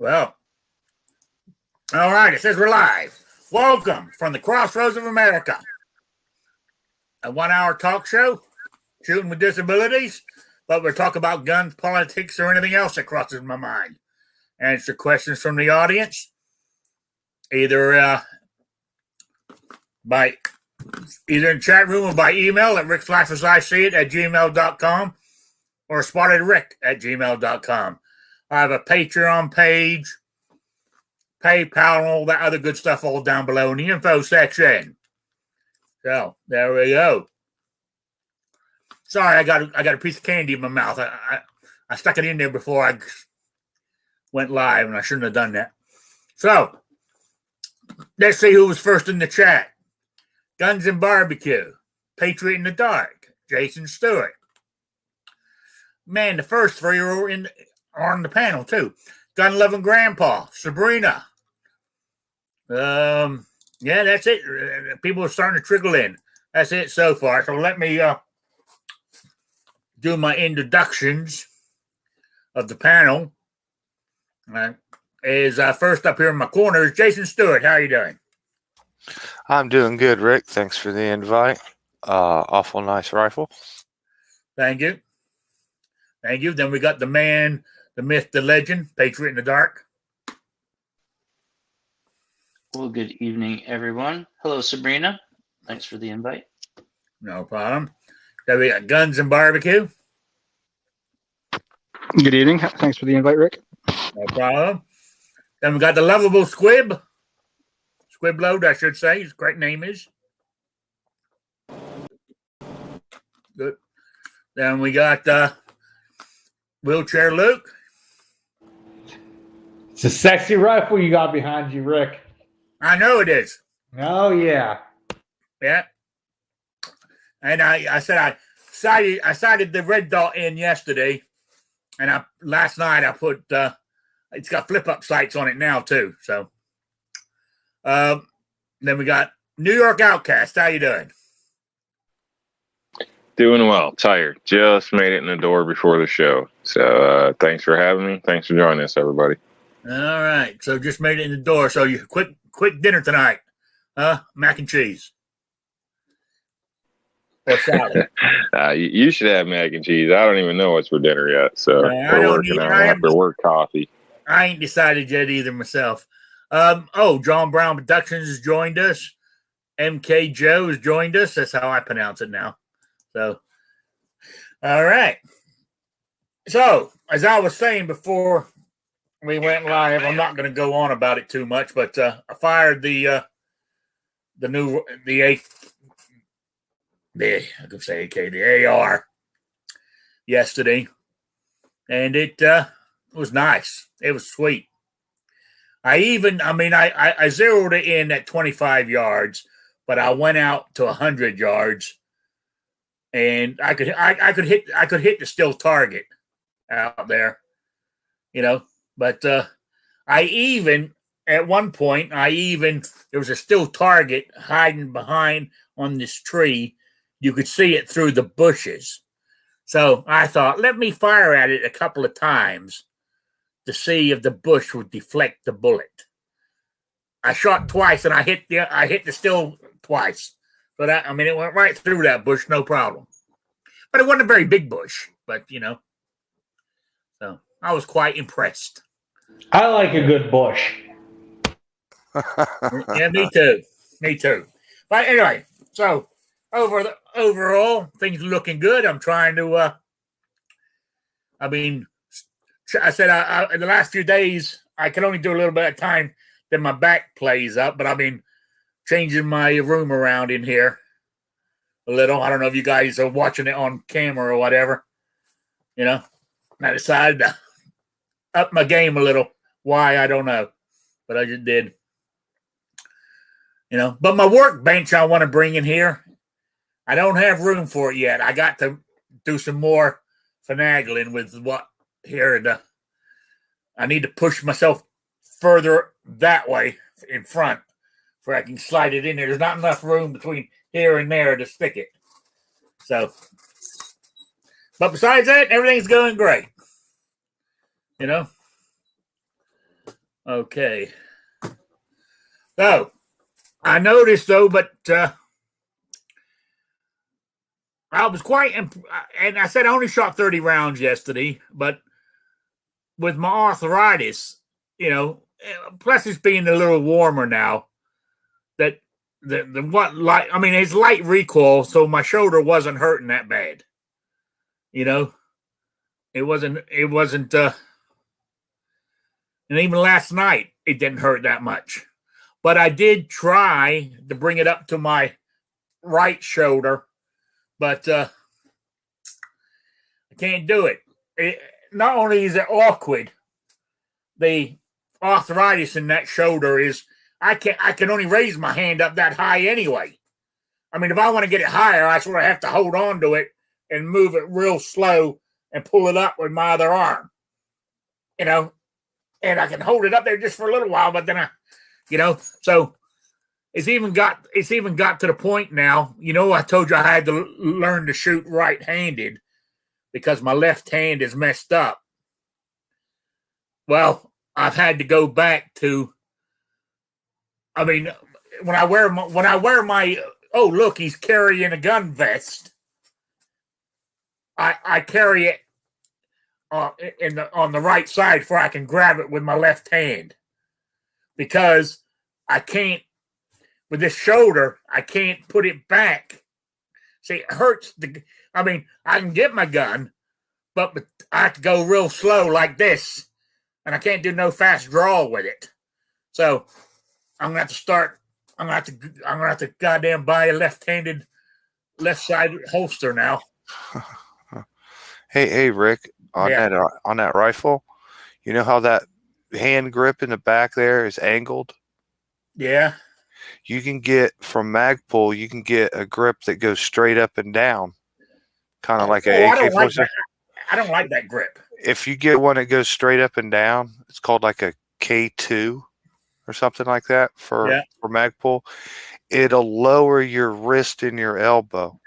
Well, all right, it says we're live. Welcome from the crossroads of America. A 1-hour talk show, shooting with disabilities, but we're talking about guns, politics, or anything else that crosses my mind. Answer questions from the audience, either in the chat room or by email at rickslifeasiseeit@gmail.com or spotted@gmail.com. I have a Patreon page, PayPal, and all that other good stuff all down below in the info section. So there we go. Sorry, I got a piece of candy in my mouth. I stuck it in there before I went live, and I shouldn't have done that. So let's see who was first in the chat. Guns and Barbecue, Patriot in the Dark, Jason Stewart. Man, the first three are on the panel too. Gun Loving Grandpa, Sabrina. Yeah, that's it. People are starting to trickle in. That's it so far. So let me do my introductions of the panel. First up here in my corner is Jason Stewart. How are you doing? I'm doing good, Rick. Thanks for the invite. Awful nice rifle. Thank you. Thank you. Then we got the man, the myth, the legend, Patriot in the Dark. Well, good evening, everyone. Hello, Sabrina. Thanks for the invite. No problem. Then we got Guns and Barbecue. Good evening. Thanks for the invite, Rick. No problem. Then we got the lovable Squib. Squibload, I should say. His great name is. Good. Then we got Wheelchair Luke. It's a sexy rifle you got behind you, Rick. I know it is. Oh, yeah. Yeah. And I sighted the red dot in yesterday. And last night I put it's got flip-up sights on it now too. So then we got New York Outcast. How you doing? Doing well. Tired. Just made it in the door before the show. So thanks for having me. Thanks for joining us, everybody. All right. So just made it in the door. So you quick dinner tonight. Mac and cheese. Or salad. You should have mac and cheese. I don't even know what's for dinner yet. So we're working on after work coffee. I ain't decided yet either myself. John Brown Productions has joined us. MK Joe has joined us. That's how I pronounce it now. So, all right. So, as I was saying before we went live, I'm not going to go on about it too much, but I fired the AR yesterday, and it was nice. It was sweet. I zeroed it in at 25 yards, but I went out to 100 yards, and I could hit the still target out there, But at one point, there was a still target hiding behind on this tree. You could see it through the bushes. So I thought, let me fire at it a couple of times to see if the bush would deflect the bullet. I shot twice, and I hit the still twice. So it went right through that bush, no problem. But it wasn't a very big bush, but so I was quite impressed. I like a good bush. Yeah, me too. But anyway, so overall, things are looking good. I'm trying to. I said in the last few days I can only do a little bit of time. Then my back plays up, but I've been changing my room around in here a little. I don't know if you guys are watching it on camera or whatever. I decided to up my game a little. Why, I don't know, but I just did. But my workbench I want to bring in here. I don't have room for it yet. I got to do some more finagling with what here. I need to push myself further that way in front where I can slide it in there. There's not enough room between here and there to stick it. So, but besides that, everything's going great. Okay. So I noticed though, but I was quite, and I said I only shot 30 rounds yesterday, but with my arthritis, plus it's being a little warmer now, that it's light recoil, so my shoulder wasn't hurting that bad. It wasn't, and even last night it didn't hurt that much. But I did try to bring it up to my right shoulder, but I can't do it. Not only is it awkward, the arthritis in that shoulder is I can only raise my hand up that high anyway. I mean, if I want to get it higher, I sort of have to hold on to it and move it real slow and pull it up with my other arm. And I can hold it up there just for a little while, but then so it's even got to the point now. I told you I had to learn to shoot right-handed because my left hand is messed up. Well, I've had to go back to. I mean, when I wear my oh look, he's carrying a gun vest. I carry it on the right side where I can grab it with my left hand, because I can't with this shoulder. I can't put it back. See, it hurts. I can get my gun, but I have to go real slow like this, and I can't do no fast draw with it. So I'm gonna have to start. I'm gonna have to goddamn buy a left-handed, left-side holster now. Hey, Rick, on that rifle, you know how that hand grip in the back there is angled? Yeah. You can get from Magpul, you can get a grip that goes straight up and down, kind of like an AK-47. I don't like that grip. If you get one that goes straight up and down, it's called like a K2 or something like that for Magpul. It'll lower your wrist and your elbow.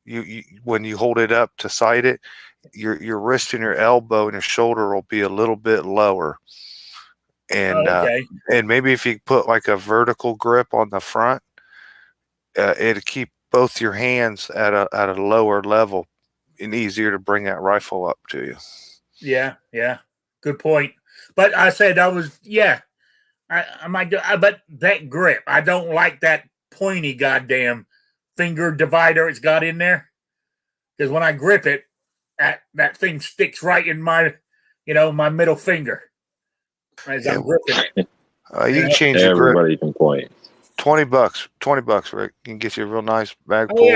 You when you hold it up to sight it, your wrist and your elbow and your shoulder will be a little bit lower. And and maybe if you put like a vertical grip on the front, it'll keep both your hands at a lower level and easier to bring that rifle up to you. Yeah. Good point. But I said I might do, but that grip, I don't like that pointy goddamn finger divider it's got in there, because when I grip it, that thing sticks right in my, my middle finger as I'm gripping it. You can change the grip. Everybody can point. $20, Rick. You can get you a real nice bag pull.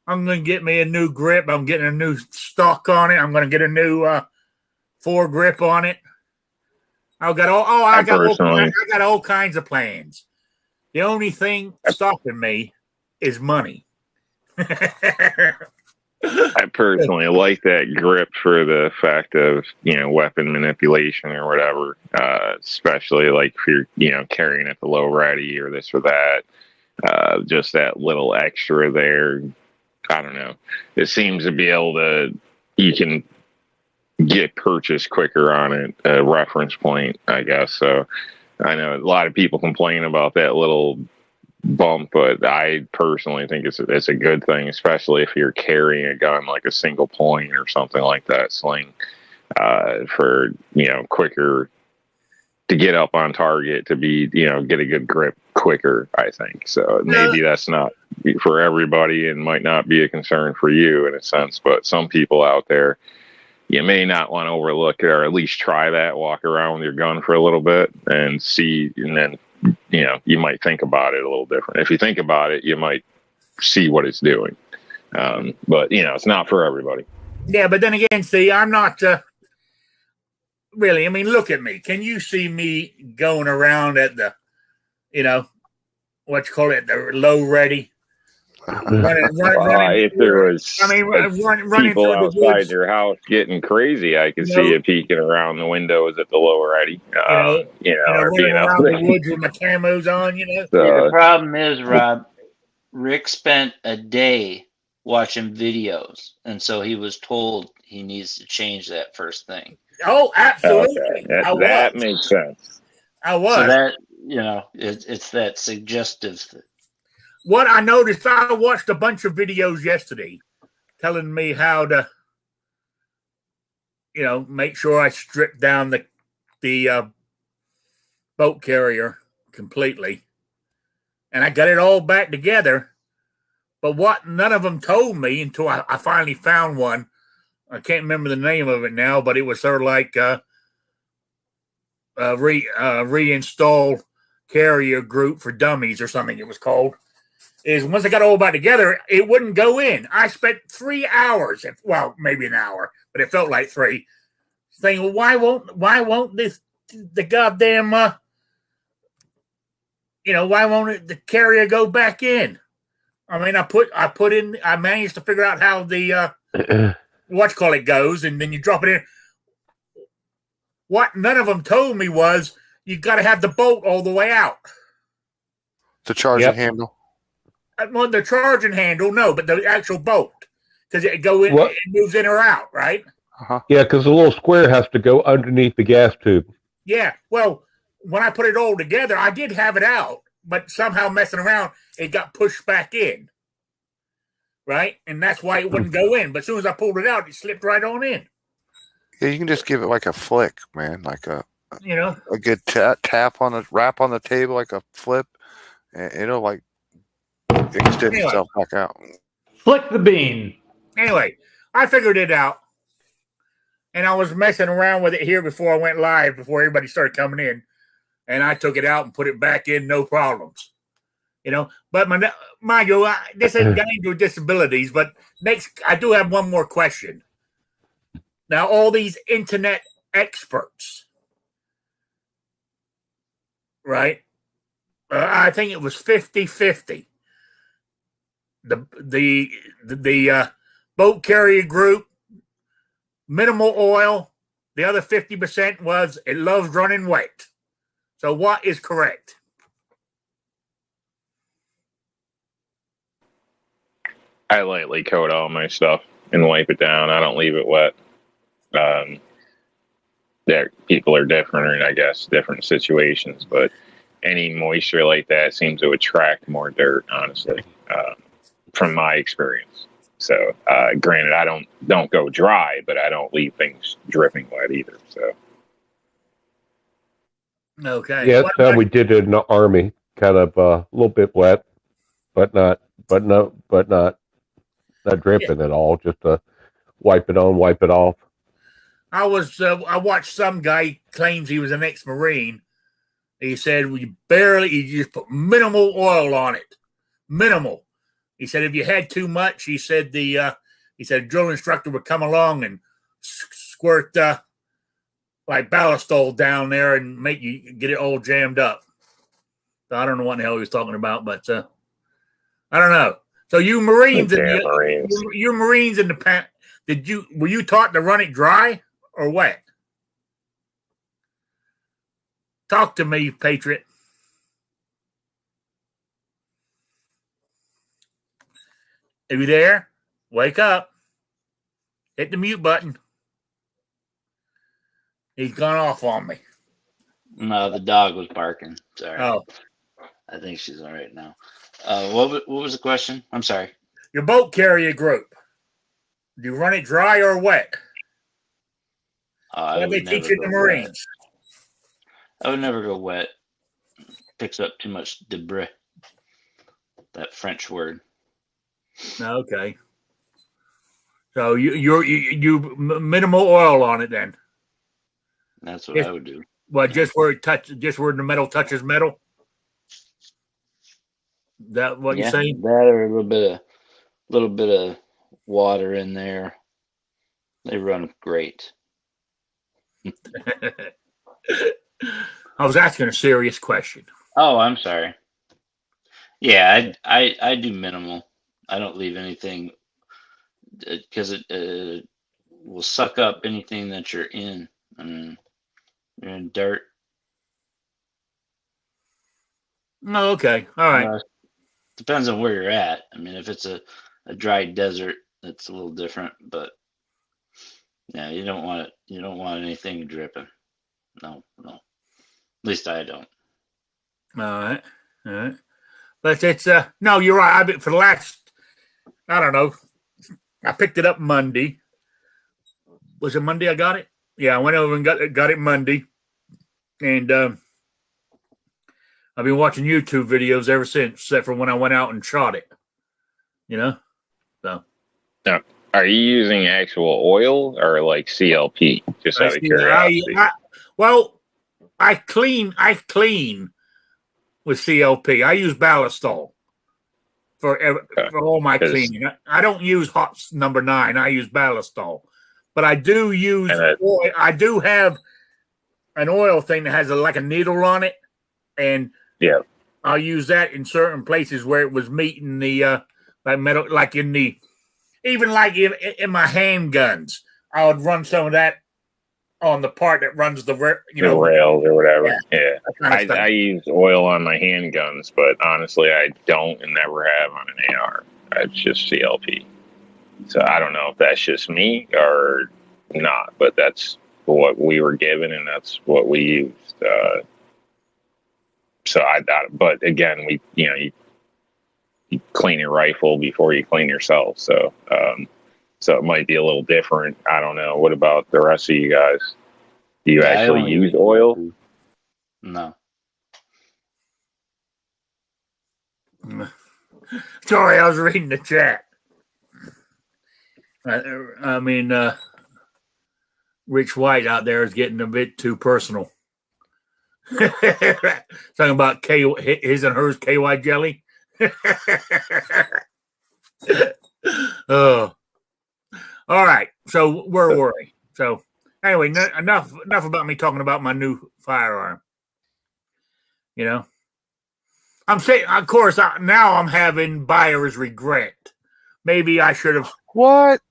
I'm gonna get me a new grip. I'm getting a new stock on it. I'm gonna get a new foregrip on it. I got all kinds of plans. The only thing stopping me is money. I personally like that grip for the fact of, weapon manipulation or whatever, especially like if you're, carrying at the low ready or this or that. Just that little extra there. I don't know. It seems to be you can get purchased quicker on it, a reference point, I guess. So I know a lot of people complain about that little bump, but I personally think it's a good thing, especially if you're carrying a gun like a single point or something like that, sling, for, quicker to get up on target, to be, get a good grip quicker, I think. So maybe that's not for everybody and might not be a concern for you in a sense, but some people out there, you may not want to overlook it, or at least try that, walk around with your gun for a little bit and see, and then, you might think about it a little different. If you think about it, you might see what it's doing. But, it's not for everybody. Yeah, but then again, see, I'm not really, look at me. Can you see me going around at the, the low ready? If there was people outside your house getting crazy, I could see you peeking around the windows at the low ready. Or being around the woods with my camos on, So, the problem is, Rob, Rick spent a day watching videos, and so he was told he needs to change that first thing. Oh, absolutely. Okay. That makes sense. I was. So that, it's that suggestive. What I noticed, I watched a bunch of videos yesterday telling me how to, make sure I strip down the boat carrier completely. And I got it all back together. But what none of them told me until I finally found one. I can't remember the name of it now, but it was sort of like reinstall carrier group for dummies or something it was called. Is once I got it all back together, it wouldn't go in. I spent 3 hours, well, maybe an hour, but it felt like 3, saying, well, why won't the goddamn why won't the carrier go back in? I mean, I managed to figure out how the whatchamacallit goes, and then you drop it in. What none of them told me was you got to have the bolt all the way out. The charging handle? Well, the charging handle, no, but the actual bolt. Because it moves in or out, right? Uh-huh. Yeah, because the little square has to go underneath the gas tube. Yeah, well, when I put it all together, I did have it out, but somehow messing around, it got pushed back in. Right? And that's why it wouldn't go in. But as soon as I pulled it out, it slipped right on in. Yeah, you can just give it like a flick, man, like a good rap on the table, like a flip, and it'll like extend itself back out. Flick the bean. Anyway, I figured it out, and I was messing around with it here before I went live, before everybody started coming in, and I took it out and put it back in, no problems. But mind you, this ain't got to do with disabilities, but next, I do have one more question. Now, all these internet experts, right? I think it was 50-50. The boat carrier group, minimal oil. The other 50% was it loves running wet. So what is correct? I lightly coat all my stuff and wipe it down. I don't leave it wet. People are different, I guess, different situations, but any moisture like that seems to attract more dirt, honestly, from my experience. So, granted, I don't go dry, but I don't leave things dripping wet either. So, okay, yeah, that's how we did it in the Army. Kind of a little bit wet, but not dripping at all. Just wipe it on, wipe it off. I watched some guy claims he was an ex-Marine. He said you just put minimal oil on it, minimal. He said if you had too much, he said a drill instructor would come along and squirt like ballast oil down there and make you get it all jammed up. So I don't know what the hell he was talking about, but I don't know. So you Marines, you Marines in the past, were you taught to run it dry or wet? Talk to me, Patriot. Are you there? Wake up. Hit the mute button. He's gone off on me. No, the dog was barking. Sorry. Oh. I think she's all right now. What was the question? I'm sorry. Your boat carrier group. Do you run it dry or wet? What they teach in the Marines. I would never go wet. Picks up too much debris. That French word. Okay. So you minimal oil on it then. That's what I would do. Well, just where the metal touches metal. Is that what you're saying? That or a little bit of water in there. They run great. I was asking a serious question. Oh, I'm sorry. Yeah, I do minimal. I don't leave anything because it will suck up anything that you're in. I mean, you're in dirt. Oh, okay. All right. Depends on where you're at. I mean, if it's a a dry desert, that's a little different. But yeah, you don't want it. You don't want anything dripping. No. At least I don't. All right. But it's no, you're right. I've been for the last, I don't know. I picked it up Monday. Was it Monday I got it? Yeah, I went over and got it Monday. And I've been watching YouTube videos ever since, except for when I went out and shot it. You know? So. Now, are you using actual oil or like CLP? Just out of curiosity. I clean with CLP. I use Ballistol for all my cleaning. I don't use hot number 9. I use Ballistol. But I do use oil. I do have an oil thing that has like a needle on it, and yeah, I'll use that in certain places where it was meeting the like metal, like in the even like in my handguns. I would run some of that on the part that runs the rails or whatever. Yeah. Kind of I use oil on my handguns, but honestly, I don't and never have on an AR. It's just CLP. So I don't know if that's just me or not, but that's what we were given and that's what we used. So but again, you clean your rifle before you clean yourself. So, so it might be a little different. I don't know. What about the rest of you guys? Do you actually use oil? No. Sorry, I was reading the chat. I mean, Rich White out there is getting a bit too personal. Talking about his and hers KY jelly. Oh, all right. So where were we? So anyway, enough about me talking about my new firearm. You know, I'm saying, of course, now I'm having buyer's regret. Maybe I should have. What?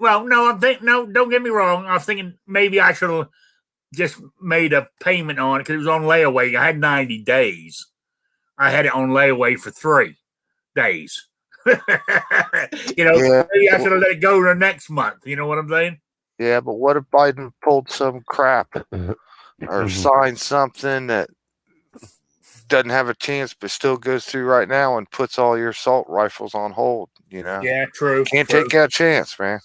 Well, no, don't get me wrong. I was thinking maybe I should have just made a payment on it because it was on layaway. I had 90 days. I had it on layaway for 3 days. Maybe I should have let it go the next month. You know what I'm saying? Yeah, but what if Biden pulled some crap or signed something that doesn't have a chance but still goes through right now and puts all your assault rifles on hold, you know? Yeah, true. Can't take that chance, man.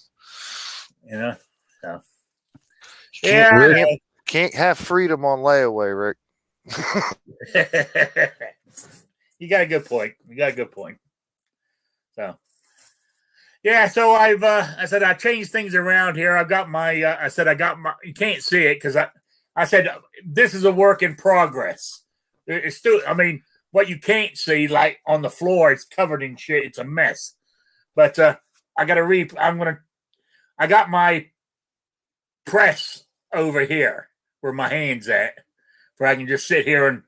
You know? So. Can't have freedom on layaway, Rick. You got a good point. So, yeah. So I said I changed things around here. I got my. You can't see it because I said this is a work in progress. It's still. I mean, what you can't see, like on the floor, it's covered in shit. It's a mess. But I got to I got my press over here where my hand's at, where I can just sit here and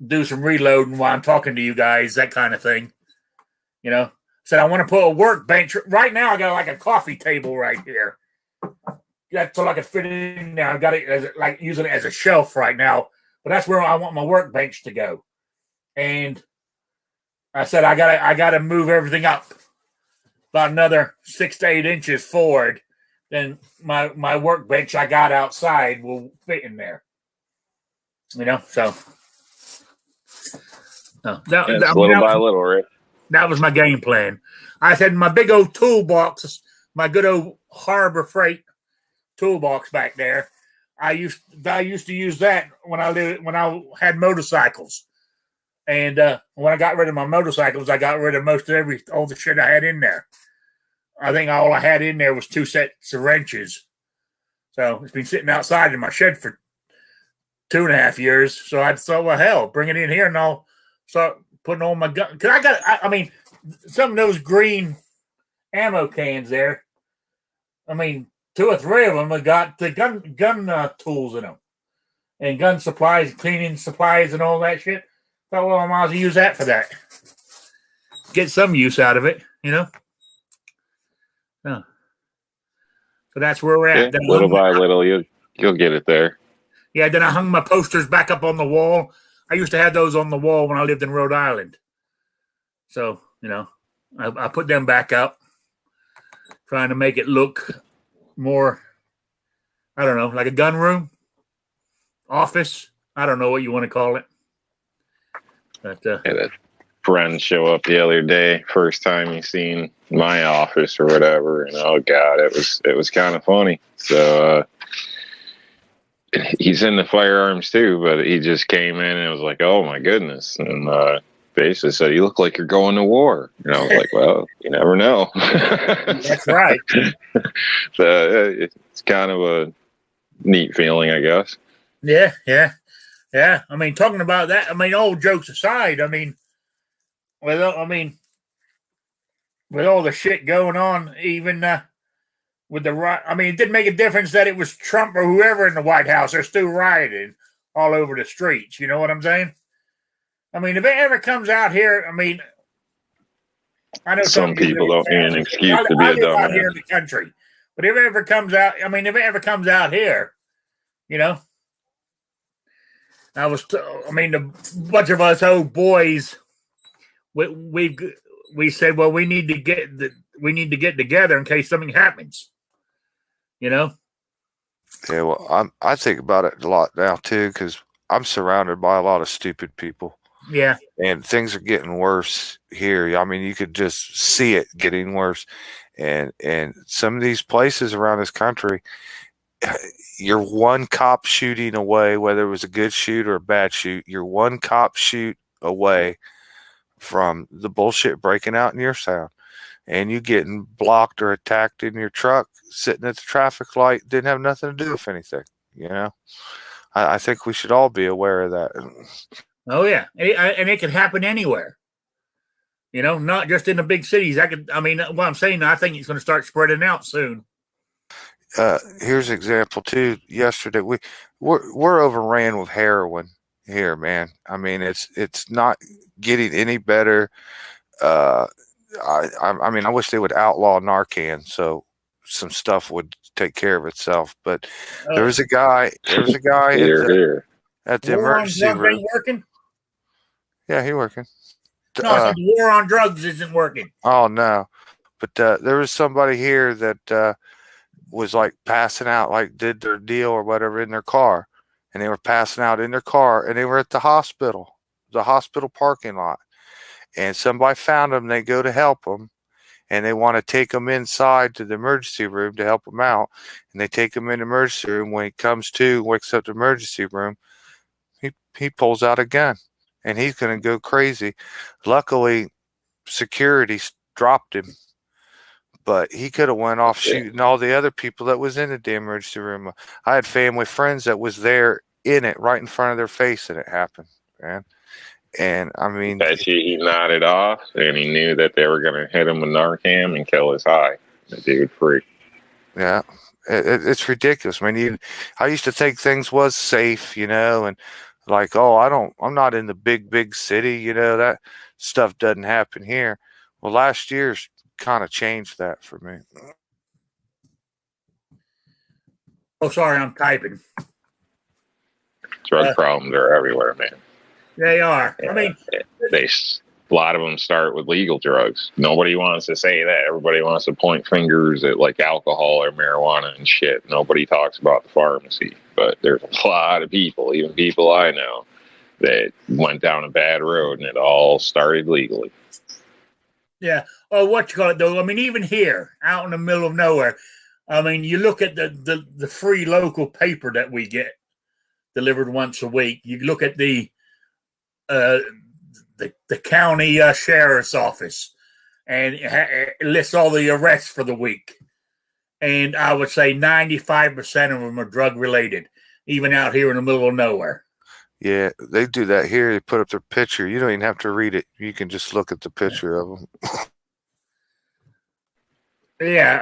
do some reloading while I'm talking to you guys, that kind of thing. You know, said I want to put a workbench. Right now, I got like a coffee table right here. That's so I can fit it in there. I got it as like using it as a shelf right now, but that's where I want my workbench to go. And I said I gotta move everything up about another 6 to 8 inches forward. Then my workbench I got outside will fit in there. You know, so little by little, Rick. That was my game plan. I said my big old toolbox, my good old Harbor Freight toolbox back there. I used to use that when I had motorcycles, and when I got rid of my motorcycles, I got rid of all the shit I had in there. I think all I had in there was 2 sets of wrenches. So it's been sitting outside in my shed for 2.5 years. So I thought, well, hell, bring it in here and I'll start putting on my gun. Because I mean, some of those green ammo cans there, I mean, 2 or 3 of them have got the gun tools in them. And gun supplies, cleaning supplies and all that shit. Thought, well, I might as well use that for that. Get some use out of it, you know? Oh. So that's where we're at. Yeah, little by little, you'll get it there. Yeah, then I hung my posters back up on the wall. I used to have those on the wall when I lived in Rhode Island. So, you know, I put them back up. trying to make it look more, I don't know, like a gun room, office. I don't know what you want to call it. But yeah, that friend show up the other day, first time he seen my office or whatever, and oh god, it was kind of funny. So he's in the firearms too, but he just came in and was like, oh my goodness, and basically said, you look like you're going to war. And I was like, well, you never know. that's right. So it's kind of a neat feeling, I guess. Yeah. I mean, talking about that, I mean, all jokes aside, I mean, with all the shit going on, even with the riot, I mean, it didn't make a difference that it was Trump or whoever in the White House. They're still rioting all over the streets. You know what I'm saying? I mean, if it ever comes out here, I mean, I know some people don't need an excuse to be a dumbass out here in the country, but if it ever comes out, I mean, if it ever comes out here, you know, a bunch of us old boys, we said, well, we need to get together in case something happens, you know. Yeah, well, I think about it a lot now too, because I'm surrounded by a lot of stupid people. Yeah, and things are getting worse here. I mean, you could just see it getting worse, and some of these places around this country, you're one cop shooting away, whether it was a good shoot or a bad shoot, you're one cop shoot away from the bullshit breaking out in your town, and you getting blocked or attacked in your truck sitting at the traffic light didn't have nothing to do with anything. You know, I think we should all be aware of that. Oh yeah, and it can happen anywhere. You know, not just in the big cities. I mean, what I'm saying, I think it's going to start spreading out soon. Here's an example too. Yesterday, we're overran with heroin here, man. I mean, it's not getting any better. I mean, I wish they would outlaw Narcan so some stuff would take care of itself. But there was a guy at the emergency room. Ain't working? Yeah, he working. No, I said the war on drugs isn't working. Oh no, but there was somebody here that was like passing out, like did their deal or whatever in their car, and they were passing out in their car, and they were at the hospital parking lot, and somebody found them. They go to help them, and they want to take them inside to the emergency room to help them out, and they take them in the emergency room. When he comes to, wakes up the emergency room, he pulls out a gun. And he's going to go crazy. Luckily, security dropped him, but he could have went off shooting all the other people that was in the damn emergency room. I had family friends that was there in it, right in front of their face, and it happened, man. And I mean, he nodded off, and he knew that they were going to hit him with Narcan and kill his eye. The dude freaked. Yeah, it's ridiculous. I mean, I used to think things was safe, you know, and like, oh, I'm not in the big city, you know, that stuff doesn't happen here. Well, last year's kind of changed that for me. Oh, sorry, I'm typing. Drug problems are everywhere, man. They are. Yeah, I mean, a lot of them start with legal drugs. Nobody wants to say that. Everybody wants to point fingers at like alcohol or marijuana and shit. Nobody talks about the pharmacy. But there's a lot of people, even people I know, that went down a bad road, and it all started legally. Yeah. Oh, what you call it though? I mean, even here, out in the middle of nowhere. I mean, you look at the free local paper that we get delivered once a week. You look at the county sheriff's office, and it lists all the arrests for the week. And I would say 95% of them are drug related, even out here in the middle of nowhere. Yeah, they do that here. They put up their picture. You don't even have to read it. You can just look at the picture of them. Yeah.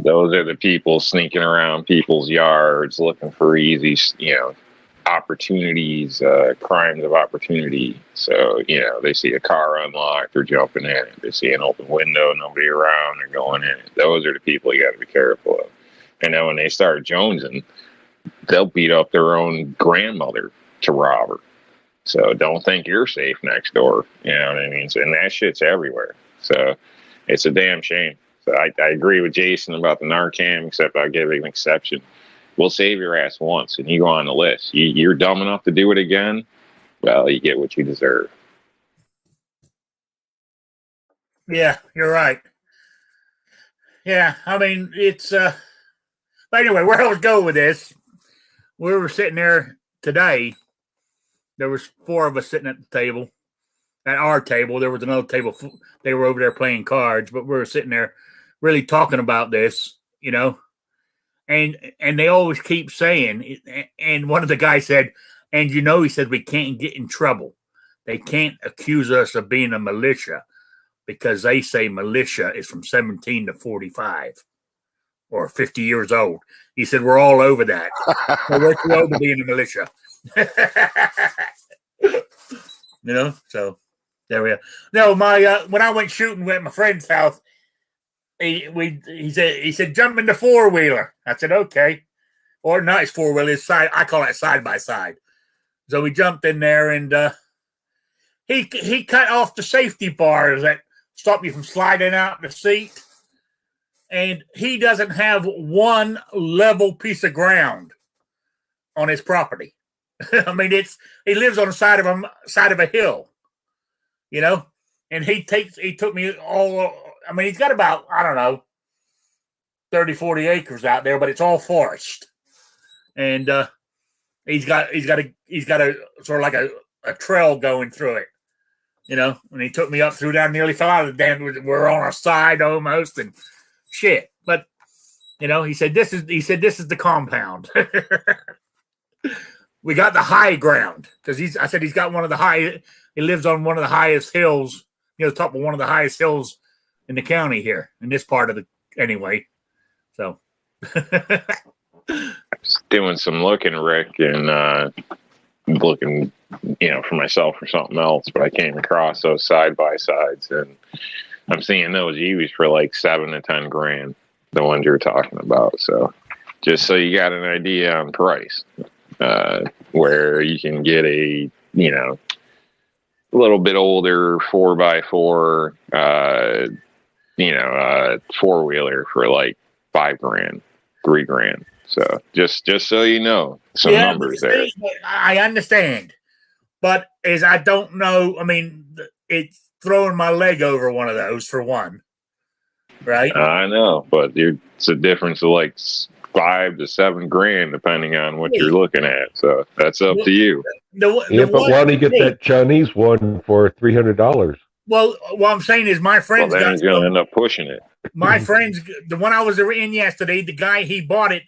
Those are the people sneaking around people's yards looking for easy, opportunities, crimes of opportunity. So, they see a car unlocked, they're jumping in it. They see an open window, nobody around, they're going in it. Those are the people you got to be careful of. And then when they start jonesing, they'll beat up their own grandmother to rob her. So don't think you're safe next door. You know what I mean? And that shit's everywhere. So it's a damn shame. I agree with Jason about the Narcan, except I'll give an exception. We'll save your ass once, and you go on the list. You're dumb enough to do it again. Well, you get what you deserve. Yeah, you're right. Yeah, I mean, it's but anyway, where I was going with this, we were sitting there today. There was 4 of us sitting at the table. At our table, there was another table. They were over there playing cards, but we were sitting there really talking about this, you know. And they always keep saying, and one of the guys said, and you know, he said, we can't get in trouble. They can't accuse us of being a militia because they say militia is from 17 to 45 or 50 years old. He said, we're all over that. So we're too old to be in the militia. You know, so there we are. No, my when I went shooting at my friend's house, he said jump in the 4-wheeler. I said okay, or not his 4-wheeler, his side. I call it side by side. So we jumped in there, and he cut off the safety bars that stop you from sliding out the seat, and he doesn't have one level piece of ground on his property. I mean, he lives on the side of a hill, you know, and he took me all. I mean, he's got about, I don't know, 30, 40 acres out there, but it's all forest. And he's got a sort of like a trail going through it, you know, and he took me up through down, nearly fell out of the damn, we're on our side almost and shit. But, you know, he said, this is the compound. We got the high ground because I said he's got he lives on one of the highest hills, you know, top of one of the highest hills in the county here, in this part of the, anyway. So. Doing some looking, Rick, and looking, you know, for myself or something else, but I came across those side by sides, and I'm seeing those used for like $7 to $10 grand, the ones you're talking about. So just so you got an idea on price, where you can get a, you know, a little bit older 4x4, you know, 4-wheeler for like $5 grand, $3 grand. So just so you know, some numbers there. I understand, but as I don't know, I mean, it's throwing my leg over one of those for one, right? I know, but it's a difference of like $5 to $7 grand depending on what you're looking at. So that's up to you. But why don't you get that Chinese one for $300? Well, what I'm saying is my friend's then he's going to end up pushing it. My friend's, the one I was in yesterday, the guy, he bought it.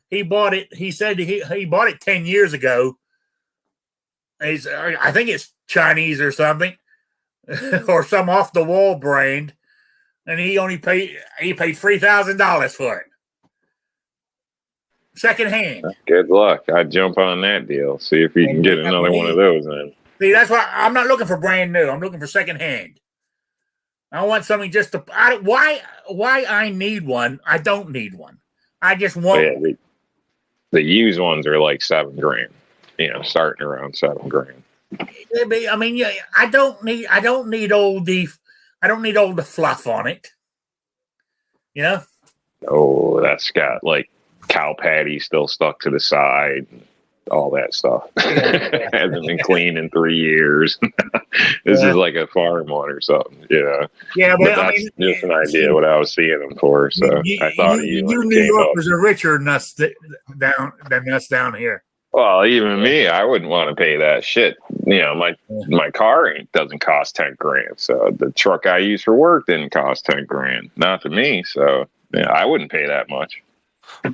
He said he bought it 10 years ago. I think it's Chinese or something, or some off the wall brand. And he paid $3,000 for it. Secondhand. Good luck. I'd jump on that deal. See if you can get another one of those then. See, that's why I'm not looking for brand new. I'm looking for secondhand. I want something just to. Why I need one? I don't need one. I just want. Yeah, the used ones are like $7 grand. You know, starting around $7 grand. I mean, yeah, I don't need all the fluff on it. You know. Oh, that's got like cow patty still stuck to the side. All that stuff. Hasn't been cleaned in 3 years. This is like a farm one or something, you know. Yeah, but that's just an idea what I was seeing them for. So I thought you New Yorkers are richer than us down here. Well, even me, I wouldn't want to pay that shit. You know, my car doesn't cost 10 grand. So the truck I use for work didn't cost 10 grand. Not to me. So yeah, I wouldn't pay that much.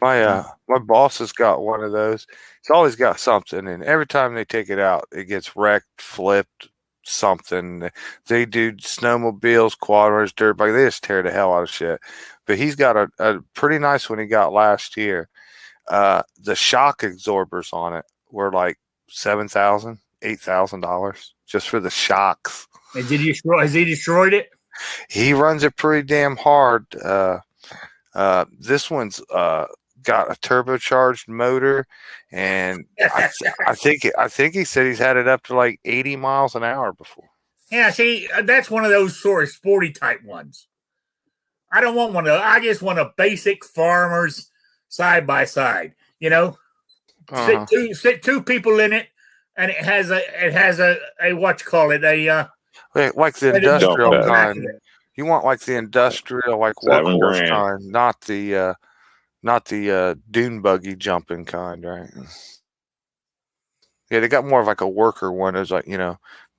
My boss has got one of those. It's always got something, and every time they take it out, it gets wrecked, flipped, something. They do snowmobiles, quad dirt bike. They just tear the hell out of shit. But he's got a pretty nice one he got last year. The shock absorbers on it were like $7,000, $8,000 just for the shocks. And has he destroyed it? He runs it pretty damn hard. This one's got a turbocharged motor, and I think he said he's had it up to like 80 miles an hour before. Yeah, see, that's one of those sort of sporty type ones. I don't want one of those. I just want a basic farmer's side by side. You know, sit two people in it, and it has a what you call it, a like the industrial kind. You want like the industrial, like workhorse kind, not the dune buggy jumping kind, right? Yeah, they got more of like a worker one. Is like,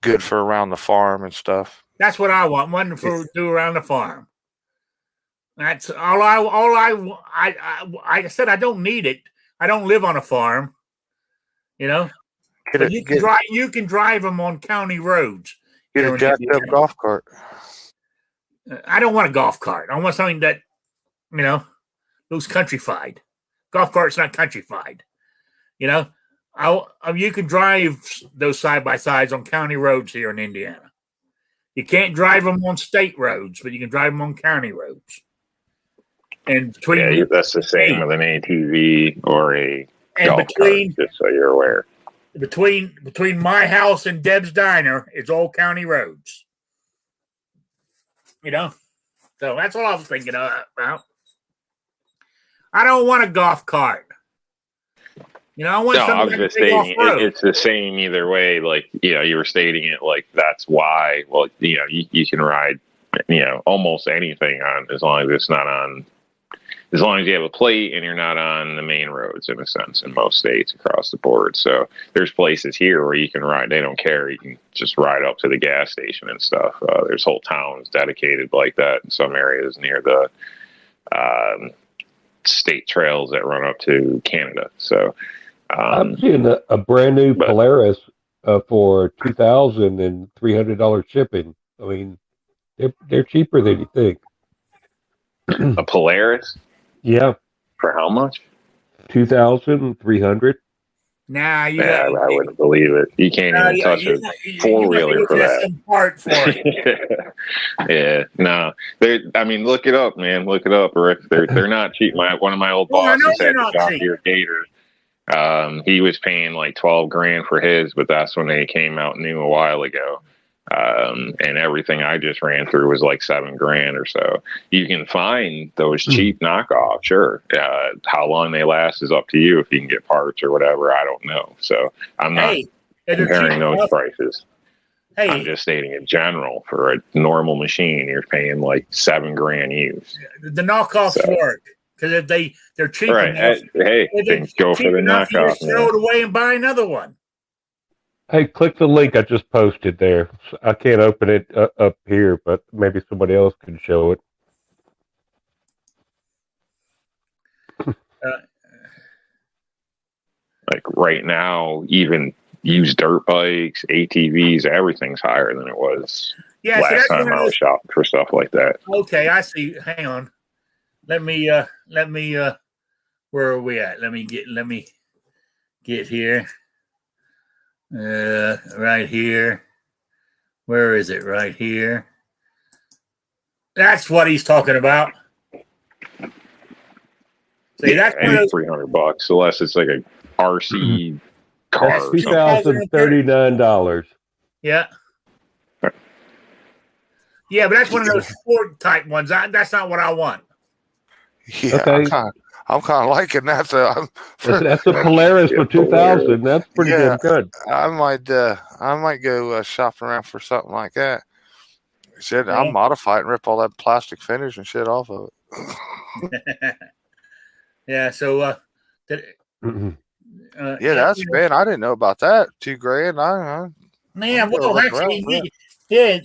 good for around the farm and stuff. That's what I want. One for do around the farm. That's all. I said I don't need it. I don't live on a farm. But you can drive them on county roads. Get a jacked up golf cart. I don't want a golf cart. I want something that, looks countrified. Golf cart's not countrified. You can drive those side-by-sides on county roads here in Indiana. You can't drive them on state roads, but you can drive them on county roads. And that's the same with an ATV or a golf cart, just so you're aware. Between my house and Deb's Diner is all county roads. So that's all I was thinking about. I don't want a golf cart. I want something. I was just stating it's the same either way. Like, you were stating it like that's why. Well, you can ride, almost anything on as long as it's not on. As long as you have a plate and you're not on the main roads, in a sense, in most states across the board. So there's places here where you can ride. They don't care. You can just ride up to the gas station and stuff. There's whole towns dedicated like that in some areas near the state trails that run up to Canada. So I'm seeing a brand new Polaris for $2,000 and $300 shipping. I mean, they're cheaper than you think. A Polaris? Yeah. For how much? $2,300. Nah, I wouldn't believe it. You can't even touch a four-wheeler for that. Some part for it. Yeah, no. Look it up, man. Look it up, Rick. They're not cheap. One of my old bosses had a John Deere Gator. He was paying like $12,000 for his, but that's when they came out new a while ago. And everything I just ran through was like $7,000 or so. You can find those cheap knockoffs, sure. How long they last is up to you. If you can get parts or whatever, I don't know. So I'm not comparing those prices. I'm just stating in general, for a normal machine, you're paying like $7,000 used. The knockoffs work because if they're cheap right. enough, Then go for the knockoff. Just throw it away and buy another one. Hey, click the link I just posted there. I can't open it up here, but maybe somebody else can show it. Like right now, even used dirt bikes, ATVs, everything's higher than it was last time I was shopping for stuff like that. Okay, I see. Hang on. Let me where are we at? Let me get here. Right here. Where is it? Right here. That's what he's talking about. See, that's $300 unless it's like a RC car. That's $2,039. Yeah. Yeah, but that's one of those sport type ones. That's not what I want. Yeah, okay. I'm kind of liking that. That's a Polaris for $2,000. That's pretty damn good. I might go shopping around for something like that. I'll modify it and rip all that plastic finish and shit off of it. Yeah. So, that's man. I didn't know about that. $2,000. Well, actually,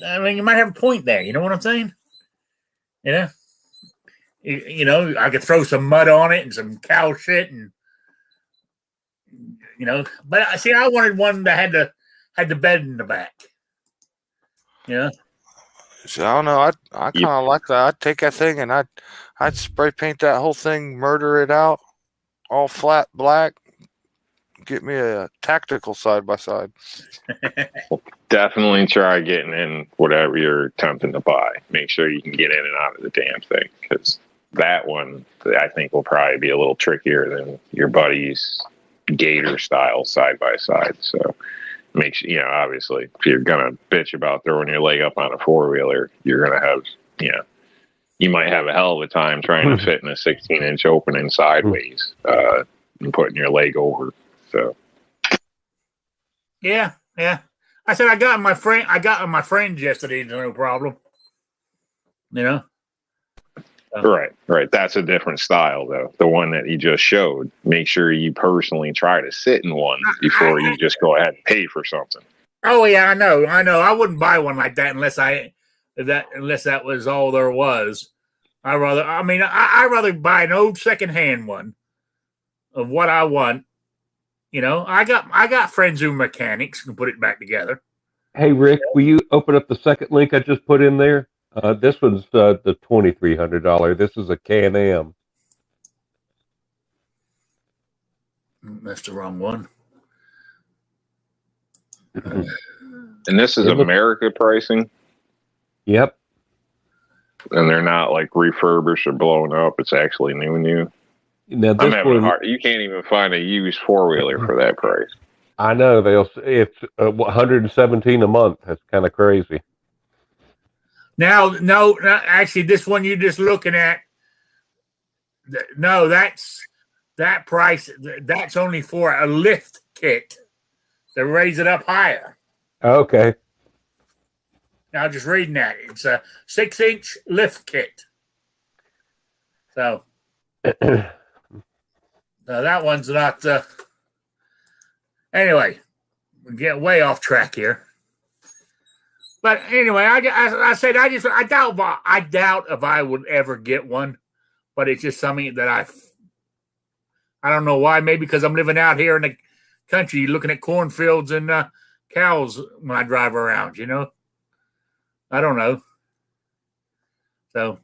I mean, you might have a point there. You know what I'm saying? I could throw some mud on it and some cow shit, and But see, I wanted one that had the bed in the back. So I don't know. I kind of like that. I'd take that thing and I'd spray paint that whole thing, murder it out, all flat black. Get me a tactical side by side. Definitely try getting in whatever you're attempting to buy. Make sure you can get in and out of the damn thing, because that one I think will probably be a little trickier than your buddy's Gator style side by side. So make sure, obviously, if you're gonna bitch about throwing your leg up on a 4-wheeler, you're gonna have, you might have a hell of a time trying to fit in a 16-inch opening sideways and putting your leg over. So, yeah. I said I got my friends yesterday. No problem. You know. Right. That's a different style, though. The one that you just showed. Make sure you personally try to sit in one before you just go ahead and pay for something. Oh yeah, I know. I wouldn't buy one like that unless that was all there was. I'd rather buy an old secondhand one of what I want. You know, I got friends who are mechanics can put it back together. Hey Rick, will you open up the second link I just put in there? This one's the $2,300. This is a Can-Am. That's the wrong one. And this is America pricing? Yep. And they're not like refurbished or blown up. It's actually new. Now I'm having a hard. You can't even find a used four-wheeler for that price. I know. It's $117 a month. That's kind of crazy. Now, no, actually, this one you're just looking at. No, that price. That's only for a lift kit to raise it up higher. Okay. Now, just reading that, it's a 6-inch lift kit. So, that one's not. Anyway, we get way off track here. But anyway, I said I doubt if I would ever get one, but it's just something that I don't know why. Maybe because I'm living out here in the country, looking at cornfields and cows when I drive around. You know, I don't know. So,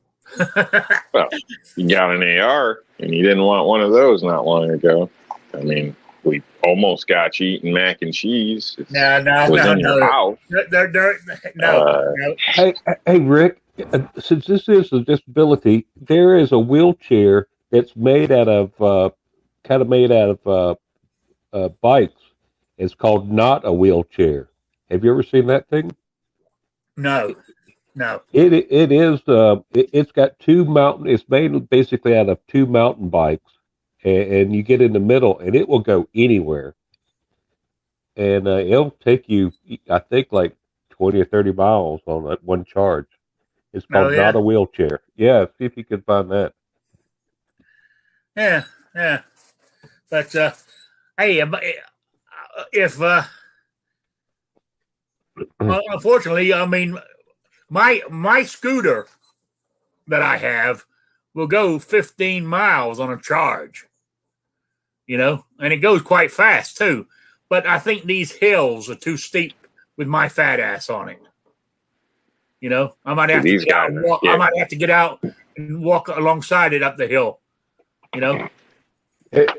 well, you got an AR, and you didn't want one of those not long ago. I mean, we almost got you eating mac and cheese. No. House. No. Hey, Rick. Since this is a disability, there is a wheelchair that's made out of bikes. It's called Not a Wheelchair. Have you ever seen that thing? No. It is. It's got two mountain. It's made basically out of two mountain bikes. And you get in the middle, and it will go anywhere. And it'll take you, I think, like 20 or 30 miles on that one charge. It's called Not a Wheelchair. Yeah, see if you can find that. Yeah. But hey, if unfortunately, I mean, my scooter that I have will go 15 miles on a charge. You know, and it goes quite fast too. But I think these hills are too steep with my fat ass on it. You know, I might have to get out and walk. I might have to get out and walk alongside it up the hill. You know.